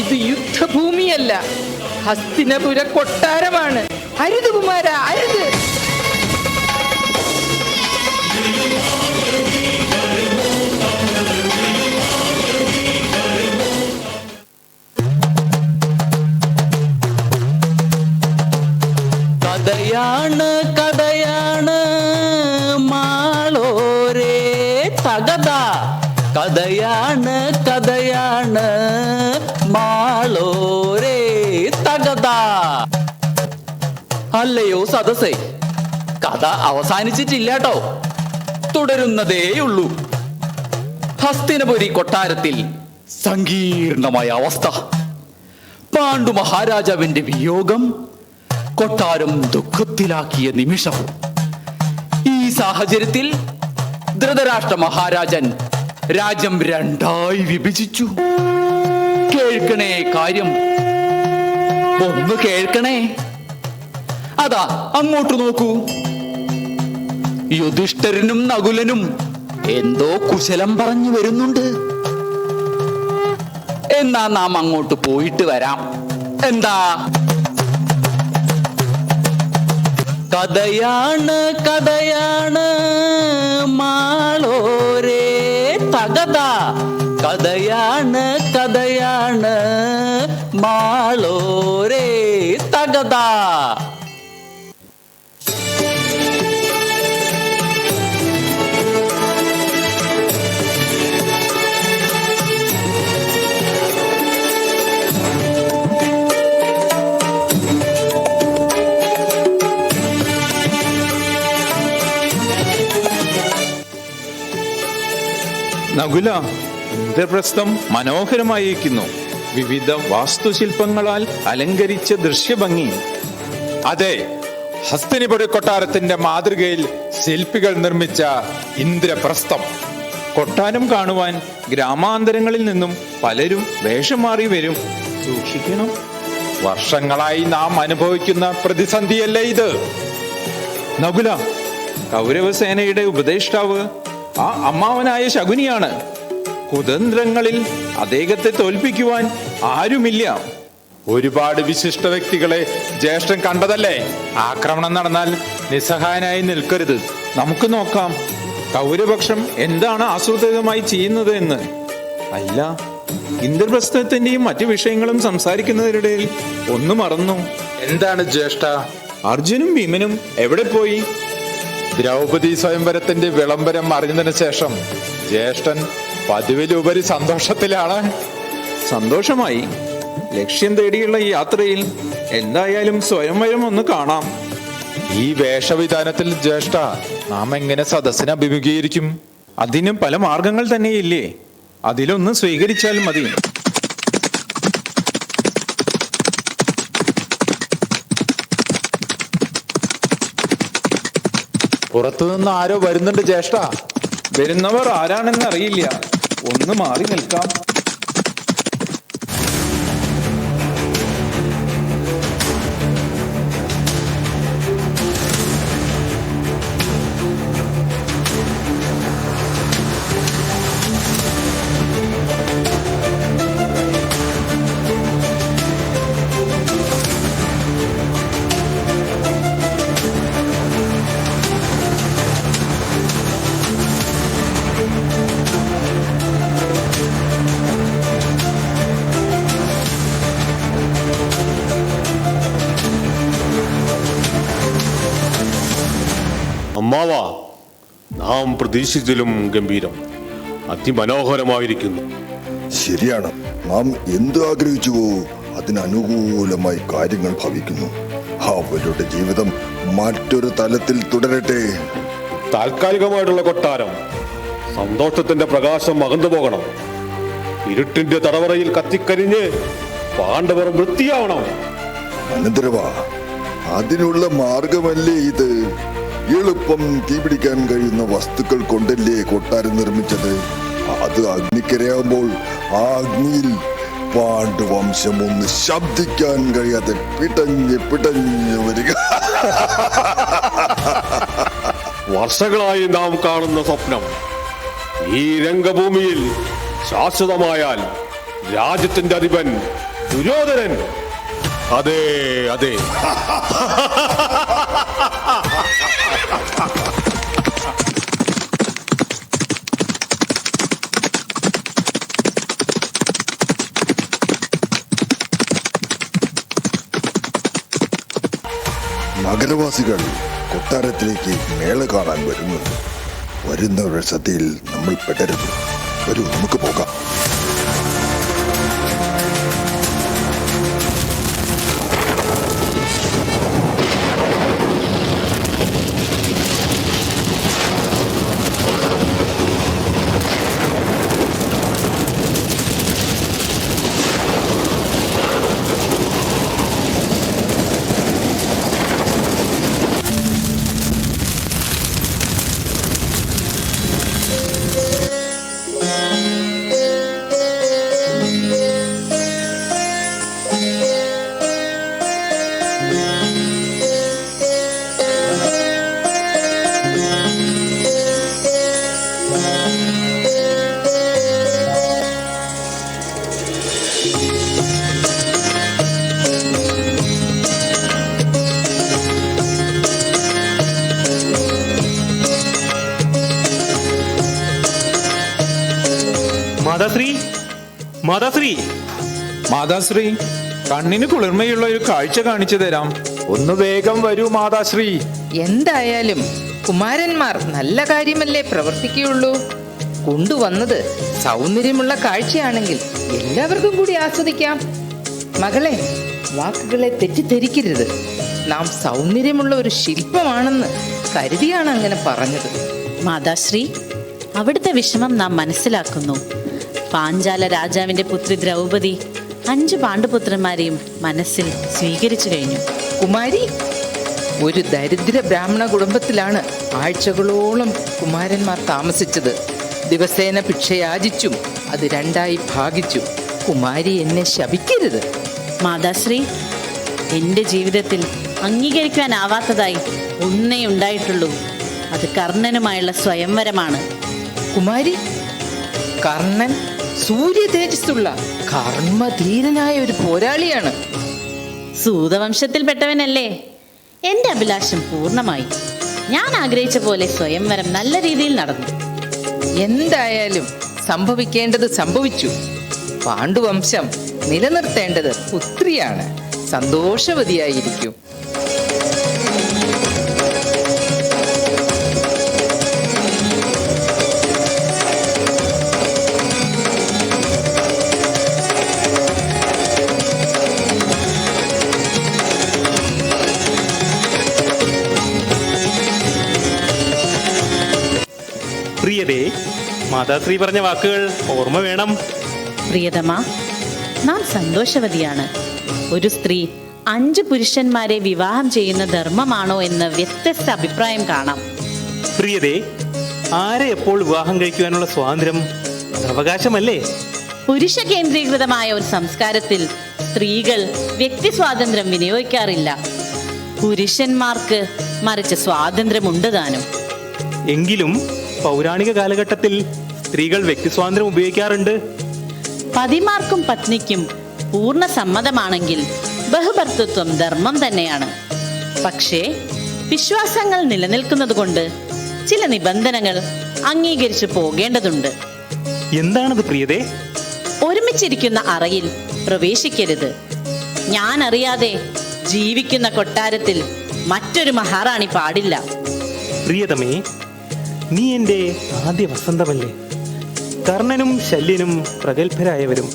ഇത് യുദ്ധഭൂമിയല്ല, ഹസ്തിനപുര കൊട്ടാരമാണ്. അരുത് കുമാര, അരുത്. കഥയാണ് കഥയാണ് മാളോരേ തകത. കഥയാണ് കഥയാണ് മാളോരേ തകത. അല്ലയോ സദസ്സേ, കഥ അവസാനിച്ചിട്ടില്ല കേട്ടോ, തുടരുന്നതേയുള്ളൂ. ഹസ്തിനപുരി കൊട്ടാരത്തിൽ സങ്കീർണമായ അവസ്ഥ. പാണ്ഡു മഹാരാജാവിന്റെ വിയോഗം കൊട്ടാരം ദുഃഖത്തിലാക്കിയ നിമിഷം. ഈ സാഹചര്യത്തിൽ ധൃതരാഷ്ട്ര മഹാരാജൻ രാജ്യം രണ്ടായി വിഭജിച്ചു. കേൾക്കണേ കാര്യം, ഒന്ന് കേൾക്കണേ. അതാ അങ്ങോട്ട് നോക്കൂ. യുധിഷ്ഠിരനും നകുലനും എന്തോ കുശലം പറഞ്ഞു വരുന്നുണ്ട്. എന്നാ നാം അങ്ങോട്ട് പോയിട്ട് വരാം. എന്താ? കഥയാണ് കഥയാണ് മാളോരേ തകത, കഥയാണ് കഥയാണ് മാളോരേ തകത. നകുല, ഇന്ദ്രപ്രസ്ഥം മനോഹരമായിരിക്കുന്നു. വിവിധ വാസ്തുശില്പങ്ങളാൽ അലങ്കരിച്ച ദൃശ്യഭംഗി. അതെ, ഹസ്തിനിപുര കൊട്ടാരത്തിന്റെ മാതൃകയിൽ ശില്പികൾ നിർമ്മിച്ച ഇന്ദ്രപ്രസ്ഥം. കൊട്ടാരം കാണുവാൻ ഗ്രാമാന്തരങ്ങളിൽ നിന്നും പലരും വേഷം മാറി വരും. സൂക്ഷിക്കണം. വർഷങ്ങളായി നാം അനുഭവിക്കുന്ന പ്രതിസന്ധിയല്ലേ ഇത്? നകുല, കൗരവസേനയുടെ ഉപദേഷ്ടാവ് ആ അമ്മാവനായ ശകുനിയാണ്. കുതന്ത്രങ്ങളിൽ അദ്ദേഹത്തെ തോൽപ്പിക്കുവാൻ ആരുമില്ല. ഒരുപാട് വിശിഷ്ട വ്യക്തികളെ ജ്യേഷ്ഠൻ കണ്ടതല്ലേ? ആക്രമണം നടന്നാൽ നിസ്സഹായനായി നിൽക്കരുത്. നമുക്ക് നോക്കാം കൗരപക്ഷം എന്താണ് ആസൂത്രിതമായി ചെയ്യുന്നത് എന്ന്. അല്ല, ഇന്ദ്രപ്രസ്ഥത്തിന്റെയും മറ്റു വിഷയങ്ങളും സംസാരിക്കുന്നതിനിടയിൽ ഒന്ന് മറന്നു. എന്താണ് ജ്യേഷ്ഠ? അർജുനും ഭീമനും എവിടെ പോയി? ദ്രൗപദി സ്വയംവരത്തിന്റെ വിളംബരം അറിഞ്ഞതിന് ശേഷം ജ്യേഷ്ഠൻ പതിവിലുപരി സന്തോഷത്തിലാണ്. സന്തോഷമായി. ലക്ഷ്യം തേടിയുള്ള ഈ യാത്രയിൽ എന്തായാലും സ്വയംവരം ഒന്ന് കാണാം. ഈ വേഷവിധാനത്തിൽ ജ്യേഷ്ഠ നാം എങ്ങനെ സദസ്സിനെ അഭിമുഖീകരിക്കും? അതിനും പല മാർഗങ്ങൾ തന്നെയില്ലേ? അതിലൊന്ന് സ്വീകരിച്ചാൽ മതി. പുറത്തുനിന്ന് ആരോ വരുന്നുണ്ട് ജ്യേഷ്ഠ. വരുന്നവർ ആരാണെന്ന് അറിയില്ല. ഒന്ന് മാറി നിൽക്കാം. അമ്മാവ, നാം പ്രതീക്ഷിച്ചതിലും ഗംഭീരം, അതിമനോഹരമായിരിക്കുന്നു. ശരിയാണ്. നാം എന്ത് ആഗ്രഹിച്ചുവോ അതിനനുകൂലമായി കാര്യങ്ങൾ ഭവിക്കുന്നു. അവരുടെ ജീവിതം മറ്റൊരു തലത്തിൽ തുടരട്ടെ. താൽക്കാലികമായിട്ടുള്ള കൊട്ടാരം സന്തോഷത്തിന്റെ പ്രകാശം അകന്നു പോകണം. ഇരുട്ടിന്റെ തടവറയിൽ കത്തിക്കരിഞ്ഞ് പാണ്ഡവർ വൃത്തിയാവണം. അനന്തരവാ, അതിനുള്ള മാർഗമല്ലേ ഇത്? എളുപ്പം തീപിടിക്കാൻ കഴിയുന്ന വസ്തുക്കൾ കൊണ്ടല്ലേ കൊട്ടാരം നിർമ്മിച്ചത്? അത് അഗ്നിക്കരയാകുമ്പോൾ ആ അഗ്നിയിൽ പാണ്ഡുവംശം ഒന്ന് ശബ്ദിക്കാൻ കഴിയാതെ പിടഞ്ഞ് വരിക. വർഷങ്ങളായി നാം കാണുന്ന സ്വപ്നം ഈ രംഗഭൂമിയിൽ ശാശ്വതമായാൽ രാജ്യത്തിന്റെ അധിപൻ ദുര്യോധനൻ. അതെ അതെ. നഗരവാസികൾ കൊട്ടാരത്തിലേക്ക് മേള കാണാൻ വരുന്നുണ്ട്. വരുന്നവരുടെ ശ്രദ്ധയിൽ നമ്മൾ പെടരുത്. വരൂ, നമുക്ക് പോകാം. മാതാശ്രീ, മാതാശ്രീ, കണ്ണിന് കുളിർമയുള്ള ഒരു കാഴ്ച കാണിച്ചു തരാം. ഒന്ന് വേഗം വരൂ മാതാശ്രീ. എന്തായാലും കുമാരന്മാർ നല്ല കാര്യമല്ലേ പ്രവർത്തിക്കുകയുള്ളൂ. കൊണ്ടുവന്നത് സൗന്ദര്യമുള്ള കാഴ്ചയാണെങ്കിൽ എല്ലാവർക്കും കൂടി ആസ്വദിക്കാം. മകളെ, വാക്കുകളെ തെറ്റിദ്ധരിക്കരുത്. നാം സൗന്ദര്യമുള്ള ഒരു ശില്പമാണെന്ന് കരുതിയാണ് അങ്ങനെ പറഞ്ഞത്. മാതാശ്രീ, അവിടുത്തെ വിഷമം നാം മനസ്സിലാക്കുന്നു. പാഞ്ചാല രാജാവിന്റെ പുത്രി ദ്രൗപദി 5 പാണ്ഡുപുത്രന്മാരെയും മനസ്സിൽ സ്വീകരിച്ചു കഴിഞ്ഞു. കുമാരി, ഒരു ദരിദ്ര ബ്രാഹ്മണ കുടുംബത്തിലാണ് ആഴ്ചകളോളം കുമാരന്മാർ താമസിച്ചത്. ദിവസേന ഭിക്ഷയാചിച്ചും അത് 2ആയി ഭാഗിച്ചു. കുമാരി എന്നെ ശപിക്കരുത്. മാതാശ്രീ, എൻ്റെ ജീവിതത്തിൽ അംഗീകരിക്കാനാവാത്തതായി ഒന്നേ ഉണ്ടായിട്ടുള്ളൂ. അത് കർണനുമായുള്ള സ്വയംവരമാണ്. കുമാരി, കർണൻ സൂര്യ തേജസ്സുള്ള കർമ്മധീരനായ ഒരു പോരാളിയാണ്. സൂതവംശത്തിൽപ്പെട്ടവനല്ലേ. എൻ്റെ അഭിലാഷം പൂർണ്ണമായി. ഞാൻ ആഗ്രഹിച്ച പോലെ സ്വയംവരം നല്ല രീതിയിൽ നടന്നു. എന്തായാലും സംഭവിക്കേണ്ടത് സംഭവിച്ചു. പാണ്ഡുവംശം നിലനിർത്തേണ്ടത് പുത്രിയാണ്. സന്തോഷവതിയായിരിക്കും. പ്രിയതേ, മാതാശ്രീ പറഞ്ഞ വാക്കുകൾ ഓർമ്മ വേണം. പ്രിയതമ, നാം സന്തോഷവതിയാണ്. ഒരു സ്ത്രീ 5 പുരുഷന്മാരെ വിവാഹം ചെയ്യുന്ന ധർമ്മമാണോ എന്ന് വ്യത്യസ്ത അഭിപ്രായം കാണാം. പ്രിയതേ, ആരെ എപ്പോൾ വിവാഹം കഴിക്കുവാനുള്ള സ്വാതന്ത്ര്യം അവകാശമല്ലേ? പുരുഷ കേന്ദ്രീകൃതമായ ഒരു സംസ്കാരത്തിൽ സ്ത്രീകൾ വ്യക്തി സ്വാതന്ത്ര്യം വിനിയോഗിക്കാറില്ല. പുരുഷന്മാർക്ക് മറിച്ച് സ്വാതന്ത്ര്യമുണ്ട് താനും. എങ്കിലും പൗരാണിക കാലഘട്ടത്തിൽ സ്ത്രീകൾ വ്യക്തി സ്വാതന്ത്ര്യം ഉപയോഗിക്കാറുണ്ട്. പതിമാർക്കും പത്നിക്കും പൂർണ്ണ സമ്മതമാണെങ്കിൽ ബഹുഭർത്തൃത്വം ധർമ്മം തന്നെയാണ്. പക്ഷേ വിശ്വാസങ്ങൾ നിലനിൽക്കുന്നത് കൊണ്ട് ചില നിബന്ധനകൾ അംഗീകരിച്ചു പോകേണ്ടതുണ്ട്. എന്താണത് പ്രിയതേ? ഒരുമിച്ചിരിക്കുന്ന അറയിൽ പ്രവേശിക്കരുത്. ഞാൻ അറിയാതെ ജീവിക്കുന്ന കൊട്ടാരത്തിൽ മറ്റൊരു മഹാറാണി പാടില്ല. പ്രിയതമേ, നീ എൻ്റെ ആദ്യ വസന്തമല്ലേ. കർണനും ശല്യനും പ്രഗത്ഭരായവരും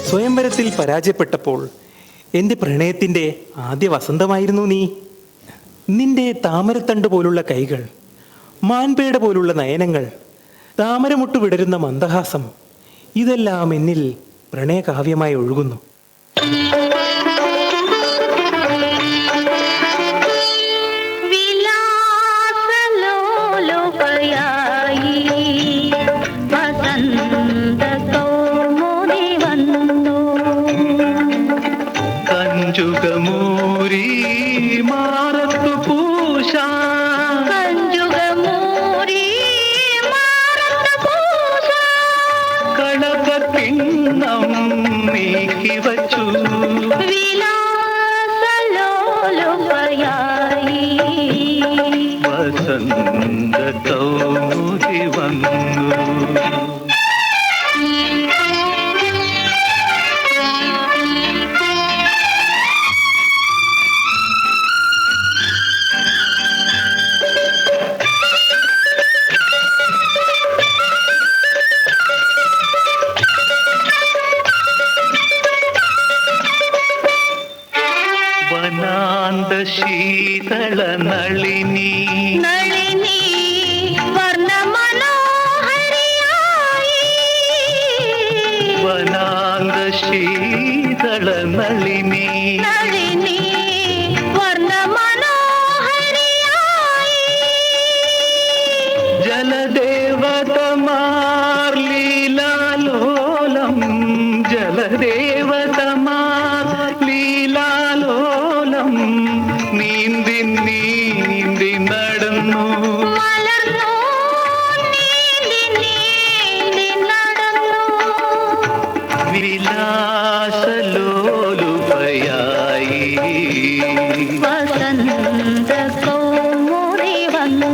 സ്വയംവരത്തിൽ പരാജയപ്പെട്ടപ്പോൾ എൻ്റെ പ്രണയത്തിൻ്റെ ആദ്യ വസന്തമായിരുന്നു നീ. നിന്റെ താമരത്തണ്ട് പോലുള്ള കൈകൾ, മാൻപേട പോലുള്ള നയനങ്ങൾ, താമരമുട്ട് വിടരുന്ന മന്ദഹാസം, ഇതെല്ലാം എന്നിൽ പ്രണയകാവ്യമായി ഒഴുകുന്നു. കഞ്ചുകമൂരി മാറത്തു പൂശ, കളകത്തിണ്ണം നീക്കി വച്ചു, വസന്ത കൗമുദി വന്നു. വനാന്ത ശീതള നളിനി, വനാന്ത ശീതള നളിനി, ജലദേവതമാർ ലീലാലോലം, ജലദേവതമാർ ലീലാലോലം നീന്തി നീന്തി നടന്നു, വിലാസലോലുപയായി വസന്ത കൗമുദി വന്നു.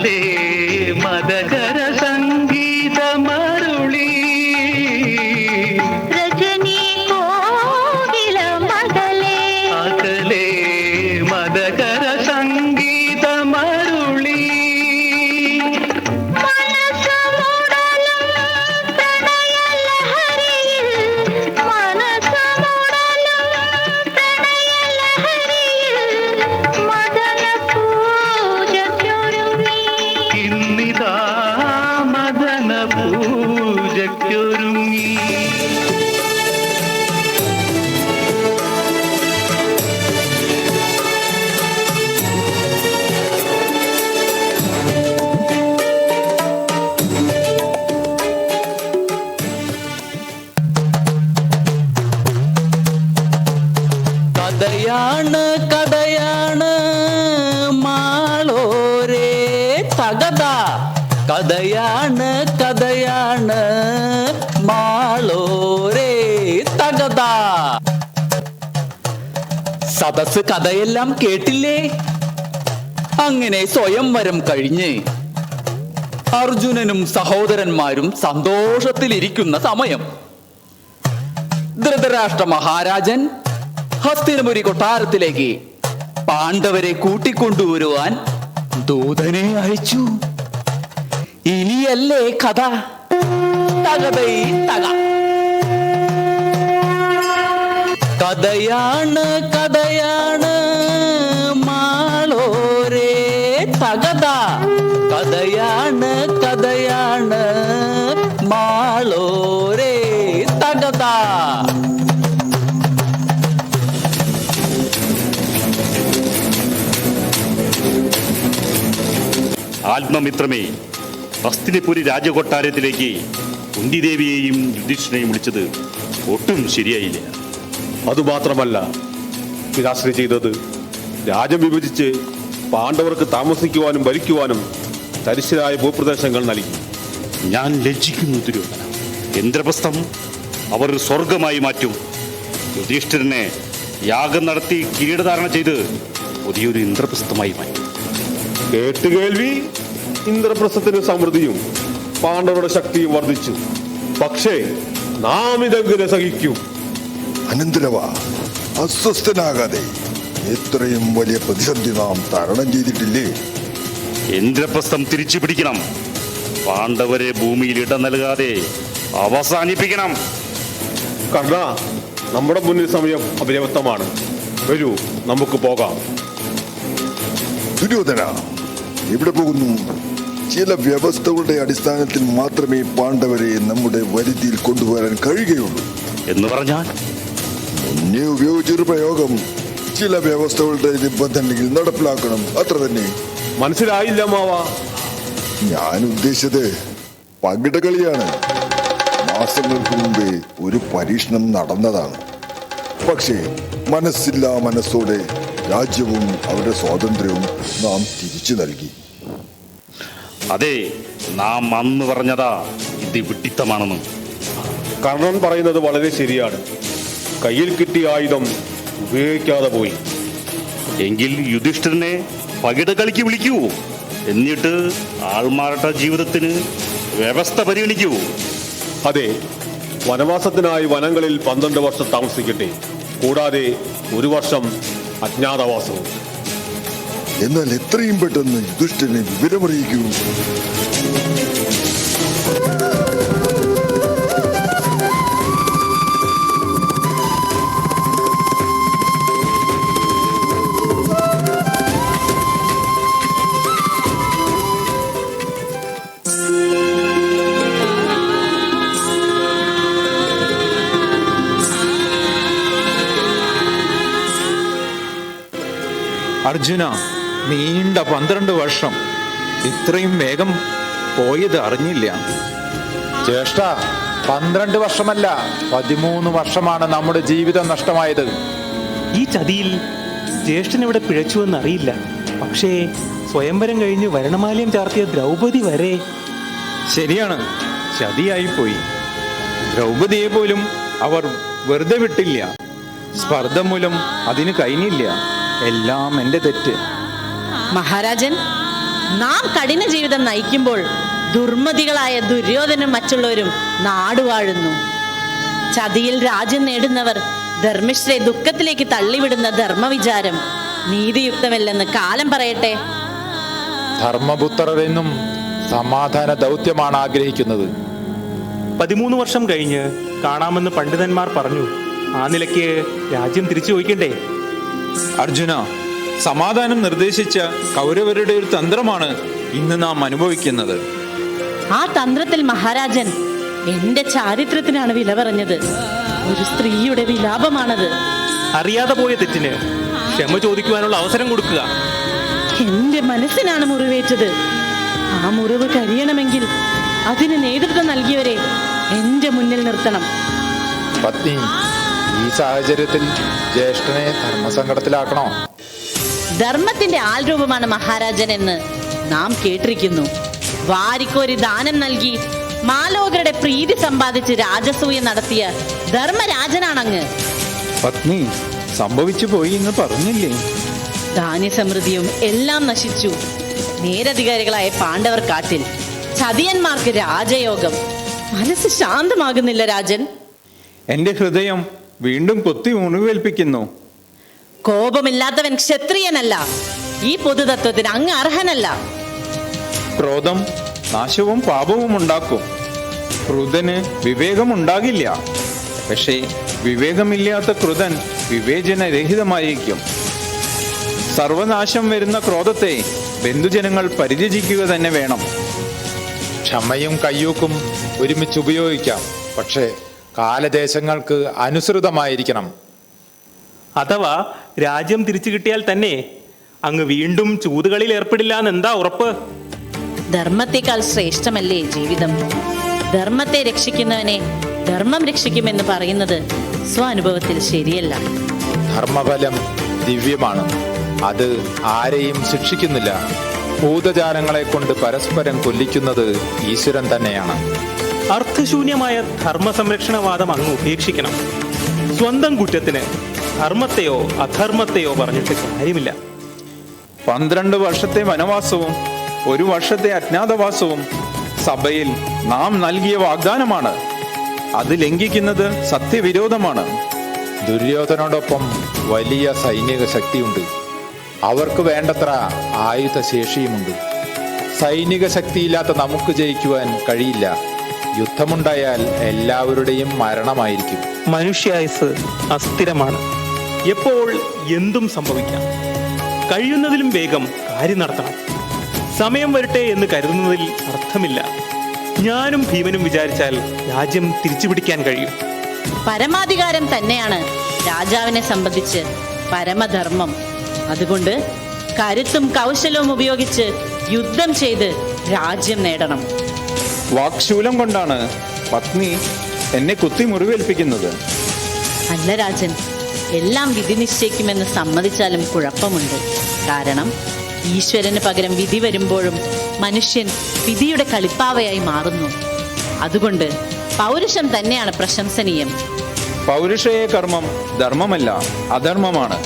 അകലെ മദകര സംഗീതമരുളി രജനി കോകില മകളെ അകലെ മദകര സംഗീതമരുളി മനസ്സുമുടലും പ്രണയലഹരിയിൽ മനസ്സുമുടലും പ്രണയലഹരിയിൽ മദന പൂജയ്ക്കൊരുങ്ങി ഇന്നിതാ മദന പൂജയ്ക്കൊരുങ്ങി കഥയാണ് കഥയാണ് മാളോരേ തകത. കഥയാണ് കഥയാണ് മാളോരേ തകത. സദസ് കഥയെല്ലാം കേട്ടില്ലേ? അങ്ങനെ സ്വയംവരം കഴിഞ്ഞ് അർജുനനും സഹോദരന്മാരും സന്തോഷത്തിലിരിക്കുന്ന സമയം ധൃതരാഷ്ട്ര മഹാരാജൻ ഹസ്തിനപുരി കൊട്ടാരത്തിലേക്ക് പാണ്ഡവരെ കൂട്ടിക്കൊണ്ടുവരുവാൻ ദൂതനെ അയച്ചു. ഇനിയല്ലേ കഥ തകതൈ തക. കഥയാണ് കഥയാണ് മാളോരേ തകത. കഥയാണ് കഥയാണ് മാളോരേ തകത. ആത്മമിത്രമേ, ഹസ്തിനപുരി രാജകൊട്ടാരത്തിലേക്ക് കുന്തിദേവിയെയും യുധിഷ്ഠിരനെയും വിളിച്ചത് ഒട്ടും ശരിയായില്ല. അതുമാത്രമല്ല, പിതാശ്രീ ചെയ്തത് രാജ്യം വിഭജിച്ച് പാണ്ഡവർക്ക് താമസിക്കുവാനും ഭരിക്കുവാനും തരിശരായ ഭൂപ്രദേശങ്ങൾ നൽകി. ഞാൻ ലജ്ജിക്കുന്നു ദുര്യോധന. ഇന്ദ്രപ്രസ്ഥം അവർ സ്വർഗമായി മാറ്റും. യുധിഷ്ഠിരനെ യാഗം നടത്തി കിരീടധാരണ ചെയ്ത് പുതിയൊരു ഇന്ദ്രപ്രസ്ഥമായി മാറ്റും. കേട്ടുകേൾവി, ഇന്ദ്രപ്രസ്ഥത്തിന് സമൃദ്ധിയും പാണ്ഡവരുടെ ശക്തിയും വർദ്ധിച്ചു. പക്ഷേ നാം ഇതെങ്ങനെ സഹിക്കും? അനന്തരവ, അസ്വസ്ഥനാകാതെ ഇത്രയും വലിയ പ്രതിസന്ധി നാം തരണം ചെയ്തിട്ടില്ലേ? ഇന്ദ്രപ്രസ്ഥം തിരിച്ചു പിടിക്കണം. പാണ്ഡവരെ ഭൂമിയിൽ ഇടം നൽകാതെ അവസാനിപ്പിക്കണം. കർണ, നമ്മുടെ മുന്നിൽ സമയം അപര്യാപ്തമാണ്. വരൂ, നമുക്ക് പോകാം. ദുര്യോധന, ഇവിടെ പോകുന്നു. ചില വ്യവസ്ഥകളുടെ അടിസ്ഥാനത്തിൽ മാത്രമേ പാണ്ഡവരെ നമ്മുടെ വരുതിയിൽ കൊണ്ടുവരാൻ കഴിയുകയുള്ളൂ. എന്ന് പറഞ്ഞാൽ മുന്നേ ഉപയോഗിച്ചൊരു പ്രയോഗം ചില വ്യവസ്ഥകളുടെ നിബന്ധനയിൽ നടപ്പിലാക്കണം, അത്ര തന്നെ. മനസ്സിലായില്ല മാവ. ഞാൻ ഉദ്ദേശിച്ചത് പകിടകളിയാണ്. മാസങ്ങൾക്ക് മുമ്പേ ഒരു പരീക്ഷണം നടന്നതാണ്. പക്ഷേ മനസ്സില്ലാ മനസ്സോടെ രാജ്യവും അവരുടെ സ്വാതന്ത്ര്യവും നാം തിരിച്ചു നൽകി. അതെ, നാം അന്ന് പറഞ്ഞതാ ഇത് വിഡ്ഢിത്തമാണെന്ന്. കർണൻ പറയുന്നത് വളരെ ശരിയാണ്. കയ്യിൽ കിട്ടിയ ആയുധം ഉപയോഗിക്കാതെ പോയി. എങ്കിൽ യുധിഷ്ഠിരനെ പകിടകളിക്ക് വിളിക്കൂ. എന്നിട്ട് ആൾമാരുടെ ജീവിതത്തിന് വ്യവസ്ഥ പരിഗണിക്കൂ. അതെ, വനവാസത്തിനായി വനങ്ങളിൽ 12 വർഷം താമസിക്കട്ടെ. കൂടാതെ 1 വർഷം അജ്ഞാതവാസവും. എന്നാൽ എത്രയും പെട്ടെന്ന് യുധിഷ്ഠിരനെ വിവരമറിയിക്കൂ. അർജുന, നീണ്ട 12 വർഷം ഇത്രയും വേഗം പോയത് അറിഞ്ഞില്ല. ജ്യേഷ്ഠ, 12 വർഷമല്ല 13 വർഷമാണ് നമ്മുടെ ജീവിതം നഷ്ടമായത്. ഈ ചതിയിൽ ജ്യേഷ്ഠൻ ഇവിടെ പിഴച്ചുവെന്ന് അറിയില്ല. പക്ഷേ സ്വയംവരം കഴിഞ്ഞ് വരണമാലയം ചാർത്തിയ ദ്രൗപദി വരെ. ശരിയാണ്, ചതിയായിപ്പോയി. ദ്രൗപദിയെ പോലും അവർ വെറുതെ വിട്ടില്ല. സ്പർദ്ധ മൂലം അതിന് കഴിഞ്ഞില്ല. എല്ലാം എൻ്റെ തെറ്റ്. മഹാരാജൻ, നാം കഠിന ജീവിതം നയിക്കുമ്പോൾ ദുർമതികളായ ദുര്യോധനും മറ്റുള്ളവരും നാടുവാഴുന്നു. ചതിയിൽ രാജ്യം നേടുന്നവർ ധർമ്മിഷ്ഠരെ ദുഃഖത്തിലേക്ക് തള്ളിവിടുന്ന ധർമ്മവിചാരം നീതിയുക്തമല്ലെന്ന് കാലം പറയട്ടെ. ധർമ്മപുത്രർ എന്നും സമാധാന ദൗത്യമാണ് ആഗ്രഹിക്കുന്നത്. 13 വർഷം കഴിഞ്ഞ് കാണാമെന്ന് പണ്ഡിതന്മാർ പറഞ്ഞു. ആ നിലയ്ക്ക് രാജ്യം തിരിച്ചു ചോദിക്കണ്ടേ? അർജുന, സമാധാനം നിർദ്ദേശിച്ച കൗരവരുടെ ഒരു തന്ത്രമാണ് ഇന്ന് നാം അനുഭവിക്കുന്നത്. ആ തന്ത്രത്തിൽ മഹാരാജൻ എന്റെ ചാരിത്രത്തിനാണ് വില പറഞ്ഞത്. ഒരു സ്ത്രീയുടെ വിലാപമാണത്. അറിയാതെ പോയ തെറ്റിന് ക്ഷമ ചോദിക്കുവാനുള്ള അവസരം കൊടുക്കുക. എന്റെ മനസ്സിനാണ് മുറിവേറ്റത്. ആ മുറിവ് കരിയണമെങ്കിൽ അതിന് നേതൃത്വം നൽകിയവരെ എന്റെ മുന്നിൽ നിർത്തണം. പത്നി, ഈ സാഹചര്യത്തിൽ ജ്യേഷ്ഠനെ ധർമ്മസങ്കടത്തിലാക്കണോ? ധർമ്മത്തിന്റെ ആൾരൂപമാണ് മഹാരാജൻ എന്ന് നാം കേട്ടിരിക്കുന്നു. വാരിക്കോരി ദാനം നൽകി മാലോകരുടെ പ്രീതി സമ്പാദിച്ച് രാജസൂയ നടത്തിയ ധർമ്മരാജനാണങ്ങ്. പത്നി, സംഭവിച്ചു പോയി എന്ന് പറഞ്ഞില്ലേ? ധാന്യസമൃദ്ധിയും എല്ലാം നശിച്ചു. നേരധികാരികളായ പാണ്ഡവർ കാട്ടിൽ, ചതിയന്മാർക്ക് രാജയോഗം. മനസ്സ് ശാന്തമാകുന്നില്ല രാജൻ. എന്റെ ഹൃദയം വീണ്ടും കൊത്തി മുറിവേൽപ്പിക്കുന്നു. കോപമില്ലാത്തവൻ ക്ഷത്രിയനല്ല. ഈ പൊതുതത്വത്തിന് അങ്ങ് അർഹനല്ല. ക്രോധം നാശവും പാപവും ഉണ്ടാക്കും. ക്രുധന് വിവേകമുണ്ടാകില്ല. പക്ഷേ വിവേകമില്ലാത്ത ക്രുധൻ വിവേചനരഹിതമായിരിക്കും. സർവനാശം വരുന്ന ക്രോധത്തെ ബന്ധുജനങ്ങൾ പരിചരിക്കുക തന്നെ വേണം. ക്ഷമയും കയ്യൂക്കും ഒരുമിച്ച് ഉപയോഗിക്കാം, പക്ഷേ കാലദേശങ്ങൾക്ക് അനുസൃതമായിരിക്കണം. അഥവാ രാജ്യം തിരിച്ചു കിട്ടിയാൽ തന്നെ അങ്ങ് വീണ്ടും ചൂതുകളിൽ ഏർപ്പെടില്ല എന്നെന്താ ഉറപ്പ്? ധർമ്മത്തെക്കാൾ ശ്രേഷ്ഠമല്ലേ ജീവിതം? ധർമ്മത്തെ രക്ഷിക്കുന്നവനെ ധർമ്മം രക്ഷിക്കുമെന്ന് പറയുന്നത് സ്വാനുഭവത്തിൽ ശരിയല്ല. ധർമ്മഫലം ദിവ്യമാണ്. അത് ആരെയും ശിക്ഷിക്കുന്നില്ല. ഭൂതജാലങ്ങളെ കൊണ്ട് പരസ്പരം കൊല്ലിക്കുന്നത് ഈശ്വരൻ തന്നെയാണ്. അർത്ഥശൂന്യമായ ധർമ്മ സംരക്ഷണവാദം അങ്ങ് ഉപേക്ഷിക്കണം. സ്വന്തം കുറ്റത്തിന് ധർമ്മത്തെയോ അധർമ്മത്തെയോ പറഞ്ഞിട്ട് കാര്യമില്ല. 12 വർഷത്തെ വനവാസവും 1 വർഷത്തെ അജ്ഞാതവാസവും സഭയിൽ നാം നൽകിയ വാഗ്ദാനമാണ്. അത് ലംഘിക്കുന്നത് സത്യവിരോധമാണ്. ദുര്യോധനോടൊപ്പം വലിയ സൈനിക ശക്തിയുണ്ട്. അവർക്ക് വേണ്ടത്ര ആയുധശേഷിയുമുണ്ട്. സൈനിക ശക്തിയില്ലാത്ത നമുക്ക് ജയിക്കുവാൻ കഴിയില്ല. യുദ്ധമുണ്ടായാൽ എല്ലാവരുടെയും മരണമായിരിക്കും. മനുഷ്യായുസ് അസ്ഥിരമാണ്. എപ്പോൾ എന്തും സംഭവിക്കാം. കഴിയുന്നതിലും വേഗം കാര്യം നടത്തണം. സമയം വരട്ടെ എന്ന് കരുതുന്നതിൽ അർത്ഥമില്ല. ഞാനും ഭീമനും വിചാരിച്ചാൽ രാജ്യം തിരിച്ചുപിടിക്കാൻ കഴിയും. പരമാധികാരം തന്നെയാണ് രാജാവിനെ സംബന്ധിച്ച് പരമധർമ്മം. അതുകൊണ്ട് കരുത്തും കൗശലവും ഉപയോഗിച്ച് യുദ്ധം ചെയ്ത് രാജ്യം നേടണം. വാക്ശൂലം കൊണ്ടാണ് പത്നി എന്നെ കുത്തി മുറിവേൽപ്പിക്കുന്നത്. അല്ല രാജൻ, എല്ലാം വിധി നിശ്ചയിക്കുമെന്ന് സമ്മതിച്ചാലും കുഴപ്പമുണ്ട്. കാരണം ഈശ്വരന് പകരം വിധി വരുമ്പോഴും മനുഷ്യൻ വിധിയുടെ കളിപ്പാവയായി മാറുന്നു. അതുകൊണ്ട് പൗരുഷം തന്നെയാണ് പ്രശംസനീയം. പൗരുഷയ കർമ്മം ധർമ്മമല്ല, അധർമ്മമാണ്.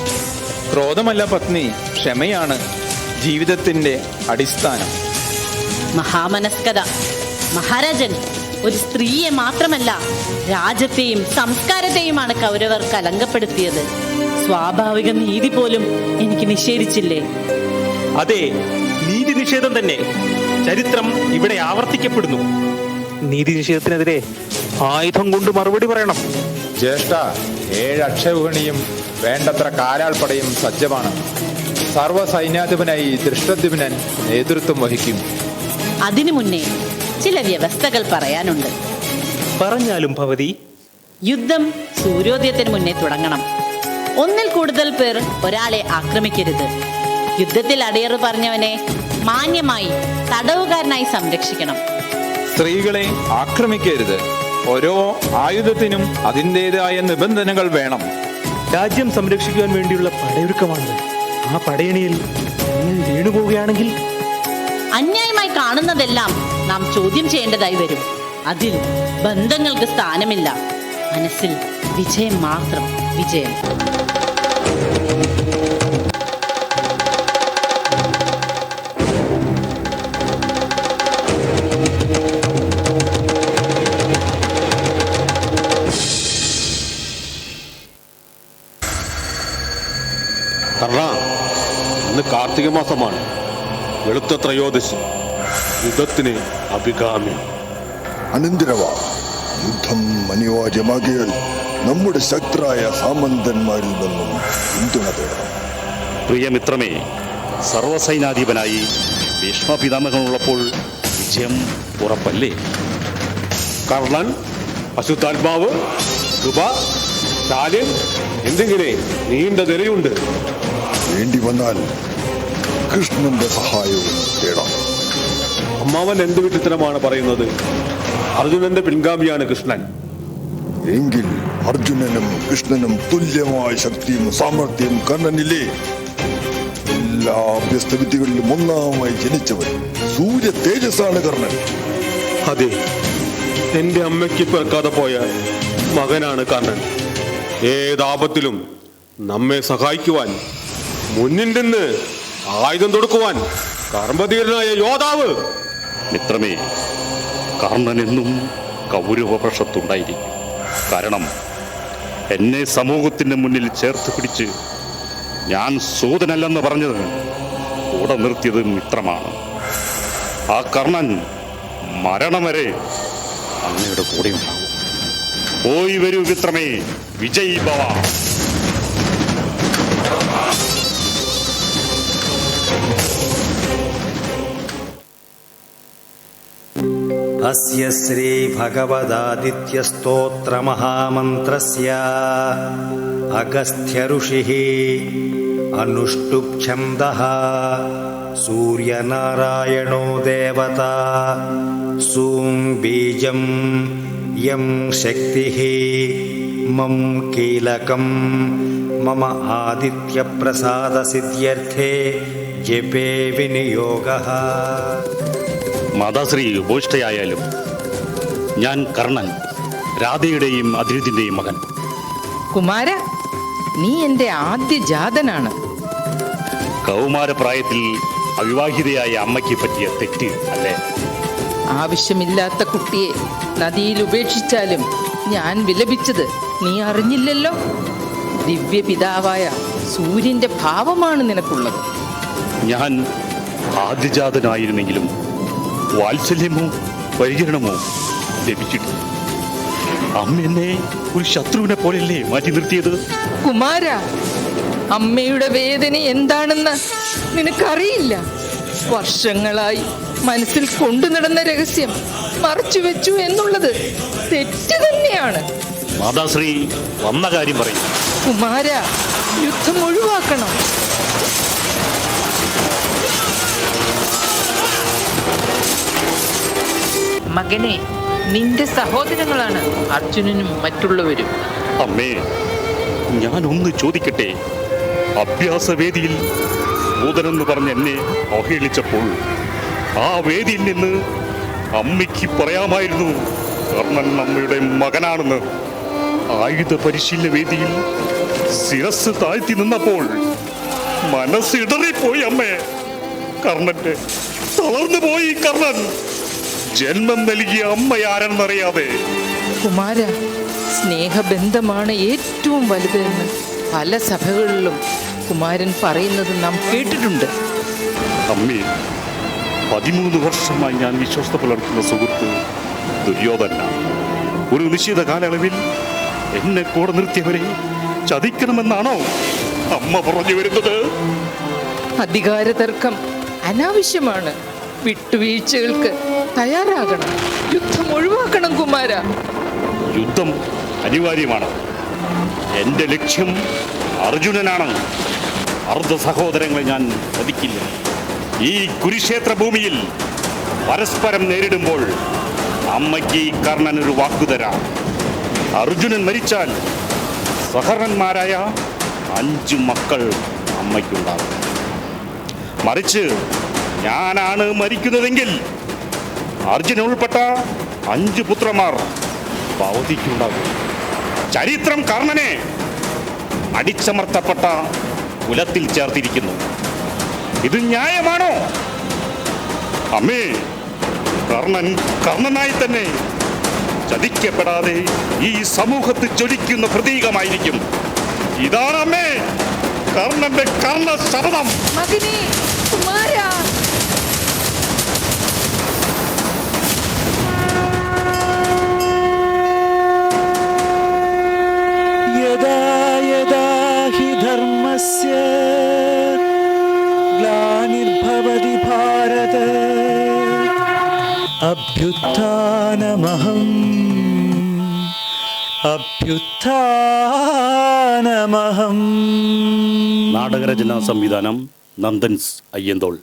ക്രോധമല്ല പത്നി, ക്ഷമയാണ് ജീവിതത്തിന്റെ അടിസ്ഥാനം. മഹാമനസ്കത. മഹാരാജൻ, ഒരു സ്ത്രീയെ മാത്രമല്ല രാജ്യത്തെയും സംസ്കാരത്തെയുമാണ് കൗരവർ കലങ്കപ്പെടുത്തിയത്. സ്വാഭാവിക നീതി പോലും എനിക്ക് നിഷേധിച്ചില്ലേ? അതെ, നീതി നിഷേധം തന്നെ. ചരിത്രം ഇവിടെ ആവർത്തിക്കപ്പെടുന്നു. നീതി നിഷേധത്തിനെതിരെ ആയുധം കൊണ്ട് മറുപടി പറയണം. ജ്യേഷ്ഠ, 7 അക്ഷൗഹിണിയും വേണ്ടത്ര കാലാൾപ്പടയും സജ്ജമാണ്. സർവ്വസൈന്യാധിപനായി ദൃഷ്ടദ്യുമ്നൻ നേതൃത്വം വഹിക്കും. അതിനു മുന്നേ ചില വ്യവസ്ഥകൾ പറയാനുണ്ട്. പറഞ്ഞാലും ഭവതി. യുദ്ധം സൂര്യോദയത്തിന് മുന്നേ തുടങ്ങണം. 1-ൽ കൂടുതൽ പേർ ഒരാളെ ആക്രമിക്കരുത്. യുദ്ധത്തിൽ അടിയറു പറഞ്ഞവനെ മാന്യമായി തടവുകാരനായി സംരക്ഷിക്കണം. സ്ത്രീകളെ ആക്രമിക്കരുത്. ഓരോ ആയുധത്തിനും അതിൻ്റെതായ നിബന്ധനകൾ വേണം. രാജ്യം സംരക്ഷിക്കുവാൻ വേണ്ടിയുള്ള പടയൊരുക്കമാണ്. ആ പടയണിയിൽ വീണുപോവുകയാണെങ്കിൽ അന്യായമായി കാണുന്നതെല്ലാം നാം ചോദ്യം ചെയ്യേണ്ടതായി വരും. അതിൽ ബന്ധങ്ങൾക്ക് സ്ഥാനമില്ല. മനസ്സിൽ വിജയം മാത്രം, വിജയം. കാർത്തിക മാസമാണ്. വെളുത്ത ത്രയോദശി, യുദ്ധത്തിന് അഭികാമ്യം. അനന്തരവ യുദ്ധം അനിവാര്യമാകിയാൽ നമ്മുടെ ശക്തരായ സാമന്തന്മാരിൽ നിന്നും പിന്തുണ തേടണം. പ്രിയമിത്രമേ, സർവസൈനാധിപനായി ഭീഷ്മപിതാമഹനുള്ളപ്പോൾ വിജയം ഉറപ്പല്ലേ? കർണൻ, അശുദ്ധാത്മാവ്, കൃപ, ശാല്യൻ എന്തിങ്ങനെ നീണ്ട നിരയുണ്ട്. വേണ്ടി വന്നാൽ കൃഷ്ണന്റെ സഹായവും തേടാം. അമ്മാവൻ എന്ത് വിട്ടിത്തരമാണ് പറയുന്നത്? അർജുനന്റെ പിൻഗാമിയാണ് കൃഷ്ണൻ. എങ്കിൽ അർജുനനും കൃഷ്ണനും തുല്യമായ ശക്തിയും സാമർഥ്യവും കർണനില്ലേ? എല്ലാ അഭ്യസ്തവിദ്യകളിലും ഒന്നാമായി ജനിച്ചവൻ, സൂര്യ തേജസ്സാണ് കർണൻ. അതെ, എന്റെ അമ്മയ്ക്ക് പിറക്കാതെ പോയ മകനാണ് കർണൻ. ഏതാപത്തിലും നമ്മെ സഹായിക്കുവാൻ, മുന്നിൽ നിന്ന് ആയുധം തൊടുക്കുവാൻ കർമ്മധീരനായ യോദ്ധാവ്. മിത്രമേ, കർണൻ എന്നും കൗരവപക്ഷത്തുണ്ടായിരിക്കും. കാരണം എന്നെ സമൂഹത്തിന്റെ മുന്നിൽ ചേർത്ത് പിടിച്ച് ഞാൻ സൂതനല്ലെന്ന് പറഞ്ഞത് കൂടെ നിർത്തിയത് മിത്രമാണ്. ആ കർണൻ മരണം വരെ അങ്ങയുടെ കൂടെ ഉണ്ടാവും. പോയി വരൂ മിത്രമേ, വിജയ് ഭവ. അസ്യ ശ്രീ ഭഗവദാദിത്യസ്തോത്രമഹാമന്ത്രസ്യ അഗസ്ത്യ ഋഷിഃ അനുഷ്ടുപ് ഛന്ദഃ സൂര്യനാരായണോ ദേവതാ സൂം ബീജം യം ശക്തിഃ മം കീലകം മമ ആദിത്യപ്രസാദസിദ്ധ്യർത്ഥേ ജപേ വിനിയോഗഃ. മാതാശ്രീ ഉപേഷ്ടയായാലും ഞാൻ കർണൻ, രാധയുടെയും അതിരുതിന്റെയും മകൻ. കുമാര, നീ എന്റെ ആദ്യ ജാതനാണ്. കൗമാരപ്രായത്തിൽ അവിവാഹിതയായ അമ്മയ്ക്ക് പറ്റിയ തെറ്റ് അല്ലേ? ആവശ്യമില്ലാത്ത കുട്ടിയെ നദിയിൽ ഉപേക്ഷിച്ചാലും ഞാൻ വിലപിച്ചത് നീ അറിഞ്ഞില്ലല്ലോ. ദിവ്യപിതാവായ സൂര്യന്റെ ഭാവമാണ് നിനക്കുള്ളത്. ഞാൻ ആദ്യജാതനായിരുന്നെങ്കിലും വാത്സല്യമോ പരിചരണമോ ലഭിച്ചിട്ടില്ല. അമ്മ എന്നെ ഒരു ശത്രുവിനെ പോലെയല്ലേ മാറ്റി നിർത്തിയത്? കുമാര, അമ്മയുടെ വേദന എന്താണെന്ന് നിനക്കറിയില്ല. വർഷങ്ങളായി മനസ്സിൽ കൊണ്ടു നടന്ന രഹസ്യം മറച്ചുവെച്ചു എന്നുള്ളത് തെറ്റ് തന്നെയാണ്. മാതാശ്രീ വന്ന കാര്യം പറയും. കുമാര, യുദ്ധം ഒഴിവാക്കണം. മകനെ, നിന്റെ സഹോദരങ്ങളാണ് അർജുനനും മറ്റുള്ളവരും. അമ്മേ, ഞാനൊന്ന് ചോദിക്കട്ടെ. അഭ്യാസവേദിയിൽ സൂതനെന്ന് പറഞ്ഞ് എന്നെ അവഹേളിച്ചപ്പോൾ ആ വേദിയിൽ നിന്ന് അമ്മയ്ക്ക് പറയാമായിരുന്നു കർണൻ അമ്മയുടെ മകനാണെന്ന്. ആയുധ പരിശീലന വേദിയിൽ ശിരസ് താഴ്ത്തി നിന്നപ്പോൾ മനസ്സിടറിപ്പോയി അമ്മേ. കർണന്റെ തളർന്നു പോയി കർണൻ. ജന്മം നൽകിയ അമ്മയാരെന്നറിയാതെ. കുമാര, സ്നേഹബന്ധമാണ് ഏറ്റവും വലുതെന്ന് പല സഭകളിലും കുമാരൻ പറയുന്നത് നാം കേട്ടിട്ടുണ്ട്. അമ്മേ, 13 വർഷമായി ഞാൻ വിശ്വസ്ത പുലർത്തുന്ന സുഹൃത്ത് ദുര്യോധനാണ്. ഒരു നിശ്ചിത കാലയളവിൽ എന്നെ കൂടെ നിർത്തിയവരെ ചതിക്കണമെന്നാണോ അമ്മ പറഞ്ഞു വരുന്നത്? അധികാര തർക്കം അനാവശ്യമാണ്. വിട്ടുവീഴ്ചകൾക്ക് തയ്യാറാകണം. യുദ്ധം ഒഴിവാക്കണം കുമാര. യുദ്ധം അനിവാര്യമാണ്. എന്റെ ലക്ഷ്യം അർജുനനാണ്. അർദ്ധ സഹോദരങ്ങളെ ഞാൻ വധിക്കില്ല. ഈ കുരുക്ഷേത്ര ഭൂമിയിൽ പരസ്പരം നേരിടുമ്പോൾ അമ്മയ്ക്ക് ഈ കർണൻ ഒരു വാക്കുതരാം. അർജുനൻ മരിച്ചാൽ സഹർണന്മാരായ 5 മക്കൾ അമ്മയ്ക്കുണ്ടാകും. മറിച്ച് ഞാനാണ് മരിക്കുന്നതെങ്കിൽ അർജുനൻ ഉൾപ്പെട്ട 5 പുത്രന്മാർ ഭൗതിക്കുണ്ടാകും. ചരിത്രം കർണനെ അടിച്ചമർത്തപ്പെട്ട കുലത്തിൽ ചേർത്തിരിക്കുന്നു. ഇത് ന്യായമാണോ? അമ്മേ, കർണൻ കർണനായി തന്നെ ചതിക്കപ്പെടാതെ ഈ സമൂഹത്തിൽ ജ്വലിക്കുന്ന പ്രതീകമായിരിക്കും. ഇതാണ് അമ്മേ കർണന്റെ കർണ ശപഥം. മകനെ കുമാര, യദാ യദാ ഹി ധർമ്മസ്യ ഗ്ലാനിർഭവതി ഭാരത അഭ്യുത്ഥാനമഹം നാടകരചനാ സംവിധാനം നന്ദൻസ് അയ്യന്തോൾ.